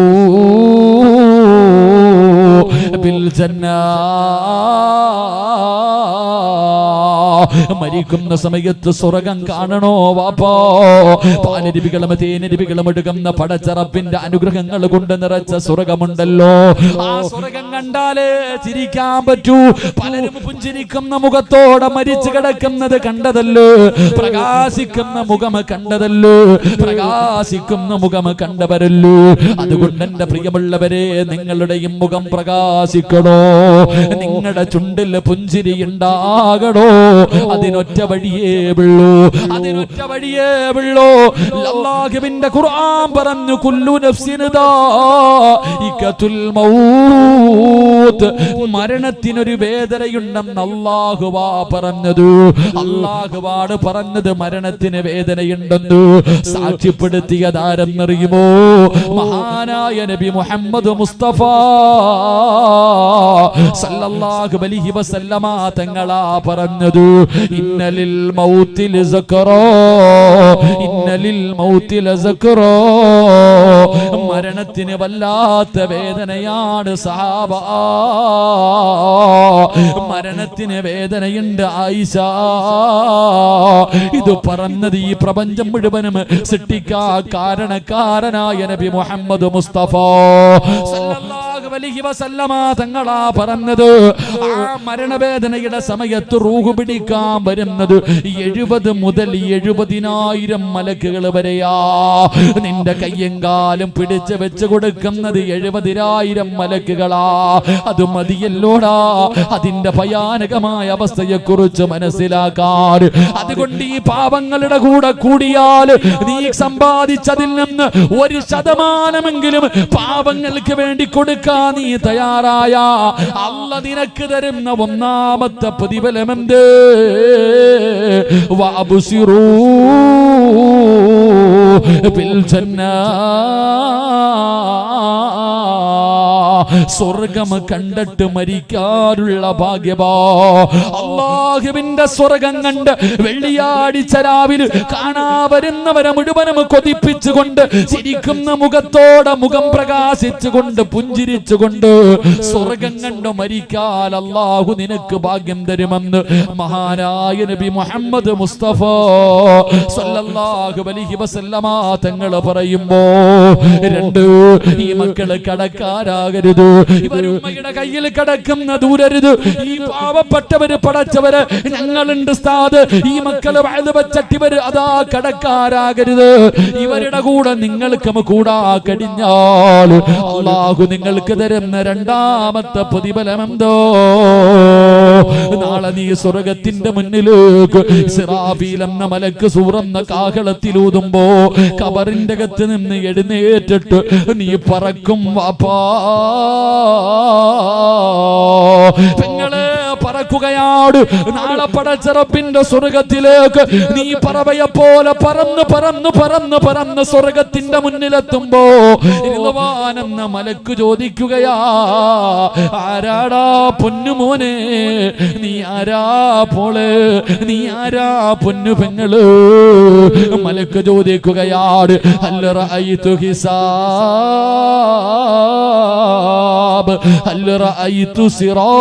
ബിൽ ജന്നാ. മരിക്കുന്ന സമയത്ത് സ്വർഗം കാണണോ വാപ്പാ? പാലരുവികളും തേനരുവികളും എടുക്കുന്ന പടച്ചറപ്പിന്റെ അനുഗ്രഹങ്ങൾ കൊണ്ട് നിറച്ച സ്വർഗമുണ്ടല്ലോ. ആ സ്വർഗം കണ്ടാലേ ചിരിക്കാൻ പറ്റൂ. പലരും പുഞ്ചിരിക്കുന്ന മുഖത്തോടെ മരിച്ചു കിടക്കുന്നത് കണ്ടതല്ലോ, പ്രകാശിക്കുന്ന മുഖം കണ്ടതല്ലോ, പ്രകാശിക്കുന്ന മുഖം കണ്ടവരല്ലോ. അതുകൊണ്ട് എന്റെ പ്രിയമുള്ളവരെ, നിങ്ങളുടെയും മുഖം പ്രകാശിക്കണോ, നിങ്ങളുടെ ചുണ്ടിൽ പുഞ്ചിരി ഉണ്ടാകണോ, അതിനൊറ്റ വഴിയേ ഉള്ളൂ, അതിനൊറ്റ വഴിയേ ഉള്ളൂ. അല്ലാഹുവിന്റെ ഖുർആൻ പറഞ്ഞു കുല്ലു നഫ്സിൻ ദാഇഖത്തുൽ മൗത്ത്, മരണത്തിനൊരു വേദനയുണ്ടെന്ന് അല്ലാഹുവാ പറഞ്ഞത്. അല്ലാഹുവാണ് പറഞ്ഞത് മരണത്തിന് വേദനയുണ്ടെന്ന്. സാക്ഷ്യപ്പെടുത്തിയതാരെന്നറിയുമോ? മഹാനായ നബി മുഹമ്മദ് മുസ്തഫ സല്ലല്ലാഹു അലൈഹി വസല്ലമ തങ്ങളാ പറഞ്ഞത്. ഇന്നലിൽ മൗതി ലസക്റാ, ഇന്നലിൽ മൗതി ലസക്റാ, മരണത്തിന് വല്ലാത്ത വേദനയാണ് സഹാബ, മരണത്തിന് വേദനയുണ്ട് ആയിഷ. ഇത് പറഞ്ഞത് ഈ പ്രപഞ്ചം മുഴുവനും സൃഷ്ടിക്കാ കാരണക്കാരനായ നബി മുഹമ്മദ് മുസ്തഫ സല്ലല്ലാഹു അലൈഹി വസല്ലമ തങ്ങളാ പറഞ്ഞത്. ആ മരണവേദനയുടെ സമയത്ത് റൂഹ് പിടിക്കാൻ വരുന്നത് 70 മുതൽ 70,000 മലക്കുകൾ വരെയാ. നിന്റെ കയ്യും കാലും പിടിച്ച് വെച്ച് കൊടുക്കുന്നത് 70,000 മലക്കുകളാ. അത് മതിയല്ലോടാ അതിന്റെ ഭയാനകമായ അവസ്ഥയെ കുറിച്ച് മനസ്സിലാക്കാൻ. അതുകൊണ്ട് ഈ പാപങ്ങളുടെ കൂടെ കൂടിയാൽ നീ സമ്പാദിച്ചതിൽ നിന്ന് 1% പാപങ്ങൾക്ക് വേണ്ടി കൊടുക്കാൻ നീ തയ്യാറായ അല്ലാഹു നിനക്ക് തരുന്ന ഒന്നാമത്തെ പ്രതിഫലമെന്ത്? വഅബ്സിറൂ ബിൽ ജന്ന, സ്വർഗം കണ്ടിട്ട് മരിക്കാനുള്ള ഭാഗ്യമാ. അല്ലാഹുവിന്റെ സ്വർഗം കണ്ട് വെള്ളിയാഴ്ച രാവിലെ കാണാ വരുന്നവരെ മുഴുവനും കൊതിപ്പിച്ചുകൊണ്ട് ചിരിക്കുന്ന മുഖത്തോടെ മുഖം പ്രകാശിച്ചുകൊണ്ട് പുഞ്ചിരിച്ചുകൊണ്ട് സ്വർഗം കണ്ട് മരിക്കാൻ അല്ലാഹു നിനക്ക് ഭാഗ്യം തരുമെന്ന് മഹാനായ നബി മുഹമ്മദ് മുസ്തഫ സല്ലല്ലാഹു അലൈഹി വസല്ലമ തങ്ങൾ പറയുമ്പോ, രണ്ട്, ഈ മക്കള് കടക്കാരാകരുത്, ഇവരുമ്മയുടെ കയ്യിൽ കിടക്കുന്ന ദൂരരുത്. ഈ പാവപ്പെട്ടവര് പടച്ചവര് ഞങ്ങളുണ്ട് സ്ഥാത്, ഈ മക്കള് വഴുതവച്ചട്ടിവര് അതാ കടക്കാരാകരുത്. ഇവരുടെ കൂടെ നിങ്ങൾക്ക് കൂടാ കഴിഞ്ഞാൽ അല്ലാഹു നിങ്ങൾക്ക് തരുന്ന രണ്ടാമത്തെ പ്രതിഫലമെന്തോ? നാളെ നീ സ്വർഗത്തിന്റെ മുന്നിലേക്ക് ഇസ്രാഫീൽ എന്ന മലക്ക് സൂറന്ന കാഹളത്തിലൂതുമ്പോ ഖബറിന്റെ അകത്ത് നിന്ന് എഴുന്നേറ്റിട്ട് നീ പറക്കും വാപ്പാ. പെങ്ങളെ പറക്കുകയാണ്. നാളെ പടച്ച റബ്ബിന്റെ സ്വർഗത്തിലേക്ക് നീ പറവയെ പോലെ പറന്ന് പറന്ന് പറന്ന് പറന്ന് സ്വർഗത്തിന്റെ മുന്നിലെത്തുമ്പോ എന്ന മലക്ക് ചോദിക്കുകയാ, ആരാടാ പൊന്നുമോനെ, നീ ആരാ പോള്, നീ ആരാ പൊന്നു പെങ്ങള്? മലക്ക് ചോദിക്കുകയാണ്, ഹൽ റഅയ്തു ഹിസാബ്, ഹൽ റഅയ്തു സിറാത്ത്.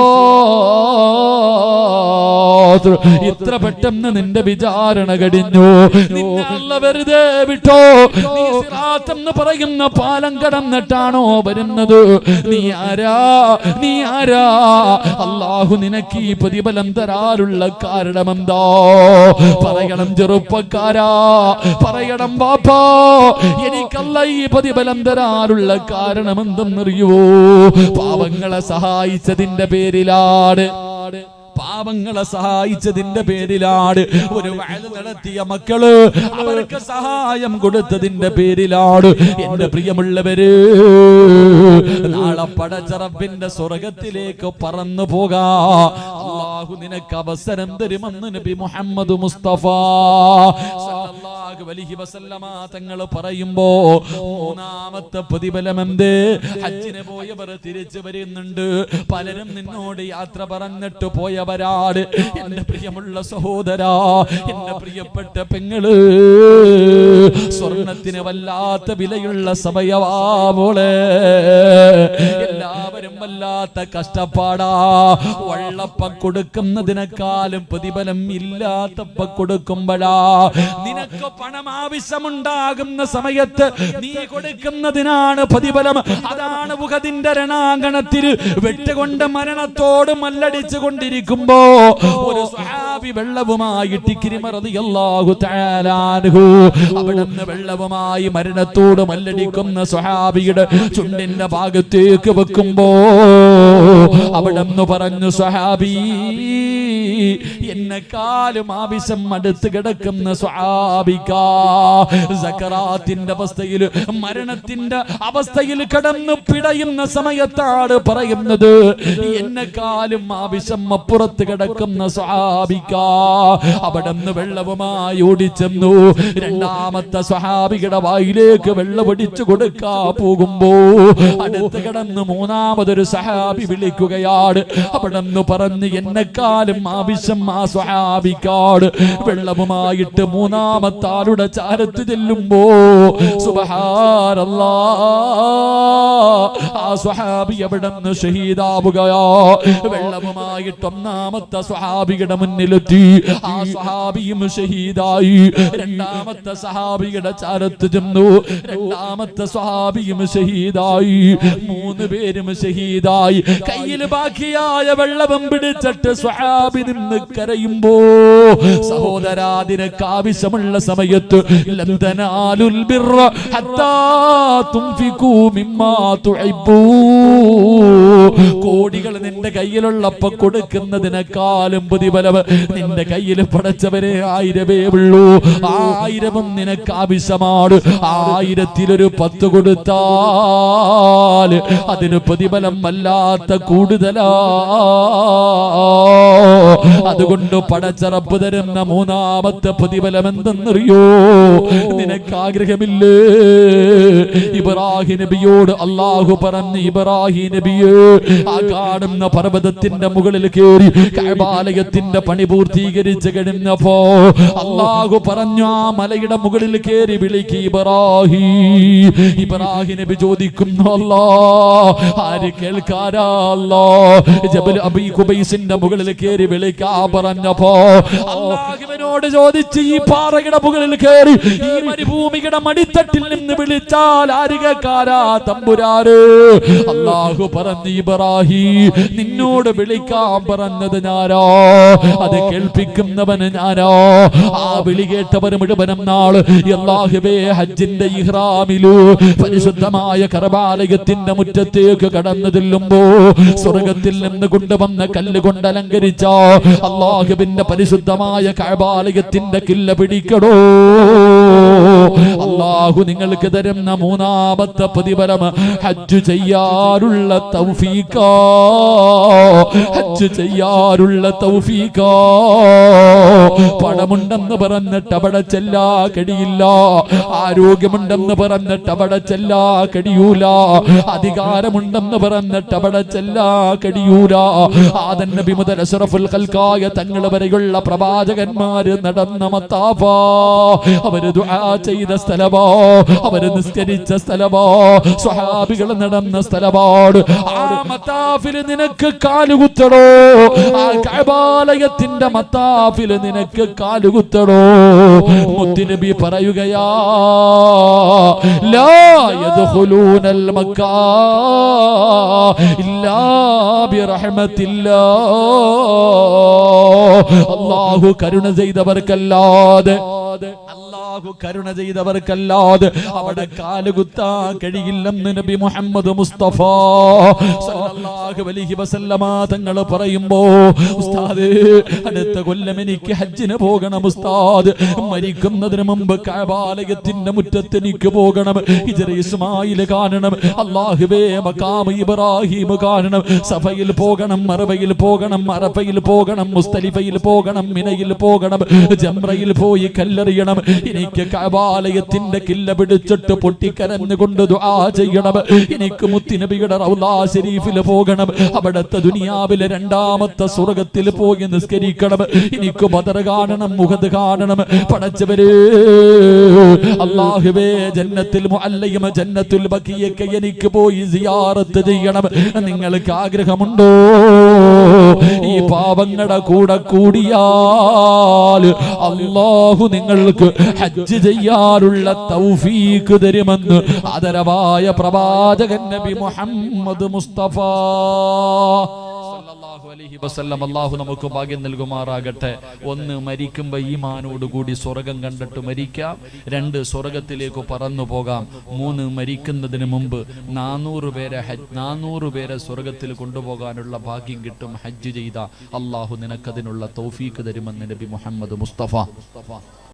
ഇത്ര പെട്ടെന്ന് നിന്റെ വിചാരണ കഴിഞ്ഞു, നിന്നെ അല്ലാഹു വെറുതെ വിട്ടോ? നീ സിറാത്ത് എന്ന് പറയുന്ന പാലം കടന്നിട്ടാണോ വരുന്നത്? നീ ആരാ, നീ ആരാ? അല്ലാഹു നിനക്ക് ഈ പ്രതിഫലം തരാനുള്ള കാരണമെന്താ? പറയണം ചെറുപ്പക്കാരാ, പറയണം ബാപ്പാ, എനിക്കല്ല ഈ പ്രതിഫലം തരാനുള്ള കാരണം എന്തെന്നറിയുവോ? പാവങ്ങളെ സഹായിച്ചതിന്റെ പേരിലാണ്, പാവങ്ങളെ സഹായിച്ചതിന്റെ പേരിലാണ്, ഒരു വഅദ് നടത്തിയ മക്കള് അവർക്ക് സഹായം കൊടുത്തതിന്റെ പേരിലാണ്. എന്റെ പ്രിയമുള്ളവര്, നാളെ പടച്ച റബ്ബിന്റെ സ്വർഗത്തിലേക്ക് പറന്നു പോകാ അല്ലാഹു നിനക്ക് അവസരം തരുമെന്ന് നബി മുഹമ്മദ് മുസ്തഫ സല്ലല്ലാഹു അലൈഹി വസല്ലമ തങ്ങൾ പറയുമ്പോ മൂന്നാമത്തെ പ്രതിഫലം എന്ത്? ഹജ്ജിന് പോയവർ തിരിച്ചു വരുന്നുണ്ട്. പലരും നിന്നോട് യാത്ര പറഞ്ഞിട്ട് പോയവരാണ്. എന്റെ പ്രിയമുള്ള സഹോദരാ, എന്റെ പ്രിയപ്പെട്ട പെങ്ങള്, സ്വർണത്തിന് വല്ലാത്ത വിലയുള്ള സമയവാവോളെ, എല്ലാവരും വല്ലാത്ത കഷ്ടപ്പാടാ. വള്ളപ്പ കൊടുക്കുന്നതിനേക്കാളും പ്രതിഫലം ഇല്ലാത്തപ്പ കൊടുക്കുമ്പോഴാ. നിനക്ക് പണം ആവശ്യമുണ്ടാകുന്ന സമയത്ത് നീ കൊടുക്കുന്നതിനാണ് പ്രതിഫലം. അതാണ് ഉഹദിന്റെ രണാങ്കണത്തിൽ വെട്ടുകൊണ്ട് മരണത്തോട് മല്ലടിച്ചു കൊണ്ടിരിക്കുമ്പോ ഒരു സ്വഹാബി വെള്ളവുമായിട്ട് ഇക്രിമ റളിയല്ലാഹു തആല അൻഹു അവിടുന്ന് വെള്ളവുമായി മരണത്തോട് മല്ലടിക്കുന്ന സ്വഹാബിയുടെ ചുണ്ടിന്റെ ഭാഗത്തേക്ക് വെക്കുമ്പോ അവിടുന്ന് പറഞ്ഞു, സ്വഹാബി, എന്നെക്കാളും ആവശ്യം അടുത്ത് കിടക്കുന്ന സ്വഹാബിക സക്കറാത്തിന്റെ അവസ്ഥയിൽ, മരണത്തിന്റെ അവസ്ഥയിൽ കടന്നു പിടയുന്ന സമയത്താണ് പറയുന്നത്, എന്നെക്കാളും ആവശ്യം അപ്പുറത്ത് കിടക്കുന്ന സ്വഹാബിക. അവിടുന്ന് വെള്ളവുമായി ഓടിച്ചെന്നു. രണ്ടാമത്തെ സ്വഹാബിയുടെ വായിലേക്ക് വെള്ളം ഒടിച്ചു കൊടുക്കാ പോകുമ്പോ അടുത്ത് കിടന്ന് മൂന്നാമതൊരു സ്വഹാബി വിളിക്കുകയാണ്. അവിടുന്ന് പറഞ്ഞു, എന്നെക്കാളും ആവശ്യം ആ സ്വഹാബിക്കാട്. വെള്ളവുമായിട്ട് മൂന്നാമത്തെ ആളുടെ ചാരത്ത് ചെല്ലുമ്പോ സുബ്ഹാനല്ലാഹ്, ആ സ്വഹാബി അവിടുന്ന് ഷഹീദാവുകയോ. വെള്ളവുമായിട്ട് ഒന്നാമത്തെ സ്വഹാബിയുടെ മുന്നിലെത്തി. ആ സ്വഹാബിയും ഷഹീദായി. രണ്ടാമത്തെ സ്വഹാബിയുടെ ചാരത്ത് ചെന്നു. രണ്ടാമത്തെ സ്വഹാബിയും ഷഹീദായി. മൂന്ന് പേരും ഷഹീദായി. കയ്യിൽ ബാക്കിയായ വെള്ളവും പിടിച്ചിട്ട് സ്വഹാബി നിന്ന് കരയുമ്പോ, സഹോദരാ, നിനക്ക് ആവശ്യമുള്ള സമയത്ത് ലൻ തനാലുൽ ബിർറ ഹത്താ തുൻഫികൂ മിമ്മാ തുഹിബ്ബൂ, കോടികൾ നിന്റെ കയ്യിലുള്ളപ്പോ കൊടുക്കുന്നതിനേക്കാളും പ്രതിഫലം നിന്റെ കയ്യിൽ പടച്ചവരെ 1000 ഉള്ളൂ. 1000 നിനക്ക് ആവശ്യമാണ്. 1000-ൽ 10 കൊടുത്താൽ അതിന് പ്രതിഫലം വല്ലാത്ത കൂടുതലാ. അതുകൊണ്ട് പടച്ചറപ്പ് തരുന്ന മൂന്നാമത്തെ പ്രതിഫലം എന്തെന്നറിയോ? നിനക്ക് ആഗ്രഹമില്ലേ? ഇബ്രാഹിം നബിയോട് അല്ലാഹു പറഞ്ഞു, ഇബ്രാഹിം നബിയെ, ആ കാണുന്ന പർവ്വതത്തിന്റെ മുകളിൽ കയറി കഅബാലയത്തിന്റെ പണി പൂർത്തീകരിച്ച് കഴിഞ്ഞപ്പോ അല്ലാഹു പറഞ്ഞു, ആ മലയുടെ മുകളിൽ കയറി വിളിക്ക് ഇബ്രാഹിം. ഇബ്രാഹിം നബി ചോദിക്കുന്നു, അല്ലാഹ്, ആര് കേൾക്കാരാ? അല്ലാഹ് ജബൽ അബീ ഖുബൈസിന്റെ മുകളിൽ കയറി വിളിക്കാ പറഞ്ഞപ്പോ അല്ലാഹുവിനോട് ചോദിച്ച്, ഈ പാറയുടെ മുകളിൽ കയറി ഈ മരുഭൂമിയുടെ മടിത്തട്ടിൽ നിന്ന് വിളിച്ചാൽ ആര് കേൾക്കാരാ തമ്പുരാന്? അല്ലാഹു പറഞ്ഞു, ഇബ്രാഹിം, നിന്നോട് വിളിക്കാൻ പറഞ്ഞത് ഞാനോ, അത് കേൾപ്പിക്കുന്നവന് ഞാനോ. ആ വിളി കേട്ടവർ മുഴുവനും നാള് അല്ലാഹുവേ ഹജ്ജിന്റെ ഇഹ്റാമിലു പരിശുദ്ധമായ കഅബാലയത്തിന്റെ മുറ്റത്തേക്ക് കടന്നു ചെല്ലുമ്പോ സ്വർഗത്തിൽ നിന്ന് കൊണ്ടുവന്ന കല്ലുകൊണ്ട് അലങ്കരിച്ച അല്ലാഹുവിന്റെ പരിശുദ്ധമായ കഅബാലയത്തിന്റെ കില്ല പിടിക്കണോ? അല്ലാഹു നിങ്ങൾക്ക് തരുന്ന മൂന്നാമത്തെ പ്രതിഫലം ഹജ്ജ് ചെയ്യാനുള്ള തൗഫീഖാ. ഹജ്ജ് ചെയ്യാനുള്ള തൗഫീഖാ. പണമുണ്ടെന്ന് പറഞ്ഞിട്ട് അവിടെ ചെല്ലാ കഴിയില്ല. ആരോഗ്യമുണ്ടെന്ന് പറഞ്ഞിട്ട് അവിടെ ചെല്ലാ കഴിയൂല. അധികാരമുണ്ടെന്ന് പറഞ്ഞിട്ട് അവിടെ ചെല്ലാ കഴിയൂല. ആദം നബി മുതൽ അഷ്റഫുൽ ഖൽഖായ തങ്ങൾ വരെയുള്ള പ്രവാചകന്മാര് നടന്ന മത്താഫാ, അവര് ദുആ ചെയ്ത സ്ഥലമോ, അവര് നിസ്കരിച്ച സ്ഥലമോ, സ്വഹാബികൾ നടന്ന സ്ഥലമാണ്. ആ മത്താഫിൽ നിനക്ക് കാലുകുത്തണോ? ആ കഅബാലയത്തിന്റെ മത്താഫിൽ നിനക്ക് കാലുകുത്തണോ? മുത്തുനബി പറയുകയാ, ലാ യദ്ഖുലൂനൽ മക്കാ ഇല്ലാ ബിറഹ്മത്തില്ലാഹ്. അല്ലാഹു കരുണ ചെയ്തവർക്കല്ലാതെ, അല്ലാഹു കരുണ ചെയ്തവർക്കല്ലാതെ അവിടെ കാലുകുത്താൻ കഴിയില്ലെന്ന് നബി മുഹമ്മദ് മുസ്തഫ സല്ലല്ലാഹു അലൈഹി വസല്ലമ തങ്ങൾ പറയുമ്പോ, ഉസ്താദ്, അടുത്ത കൊല്ലം എനിക്ക് ഹജ്ജിന് പോകണം ഉസ്താദ്. മരിക്കുന്നതിന് മുമ്പ് കഅബാലയത്തിന്റെ മുറ്റത്ത് എനിക്ക് പോകണം. ഹിജ്റ ഇസ്മായിൽ കാണണം. അല്ലാഹുവേ, മഖാം ഇബ്രാഹിം കാണണം. സഫയിൽ പോകണം, മർവയിൽ പോകണം, അറഫയിൽ പോകണം, മുസ്തലിഫയിൽ പോകണം, മിനയിൽ പോകണം, ജംറയിൽ പോയി കല്ലെറിയണം. എനിക്ക് കഅബാലയത്തിന്റെ കില്ല പിടിച്ചിട്ട് പൊട്ടിക്കരഞ്ഞുകൊണ്ട് ദുആ ചെയ്യണം. എനിക്ക് മുത്തുനബിയുടെ റൗളാ ശരീഫിൽ പോകണം. അവിടുത്തെ ദുനിയാവിലെ രണ്ടാമത്തെ സ്വർഗ്ഗത്തിൽ പോയി നിസ്കരിക്കണം. എനിക്ക് ബദർ കാണണം, മുഹദ് കാണണം. പടച്ചവരേ, അല്ലാഹുവേ, ജന്നത്തുൽ മുഅല്ലയും ജന്നത്തുൽ ബഖിയൊക്കെ എനിക്ക് പോയി സിയാറത്ത് ചെയ്യണം. നിങ്ങൾക്ക് ആഗ്രഹമുണ്ടോ? ഈ പാവങ്ങളുടെ കൂടെ കൂടിയാൽ അല്ലാഹു നിങ്ങൾക്ക് ഹജ്ജ് ചെയ്യാനുള്ള തൗഫീഖ് തരുമെന്ന് ആദരവായ പ്രവാചകൻ നബി മുഹമ്മദ് മുസ്തഫ സല്ലല്ലാഹു അലൈഹി വസല്ലം അല്ലാഹു നമുക്ക് ഭാഗ്യം നൽകുമാറാകട്ടെ. ഒന്ന്, മരിക്കുമ്പോൾ ഈമാനോട് കൂടി സ്വർഗം കണ്ടിട്ട് മരിക്കാം. 2, സ്വർഗത്തിലേക്ക് പറന്നു പോകാം. 3, മരിക്കുന്നതിന് മുമ്പ് 400 പേരെ സ്വർഗത്തിൽ കൊണ്ടുപോകാനുള്ള ഭാഗ്യം കിട്ടും. ഹജ്ജ് ചെയ്ത അല്ലാഹു നിനക്കതിനുള്ള തൗഫീക്ക് തരുമെന്ന് നബി മുഹമ്മദ് മുസ്തഫ.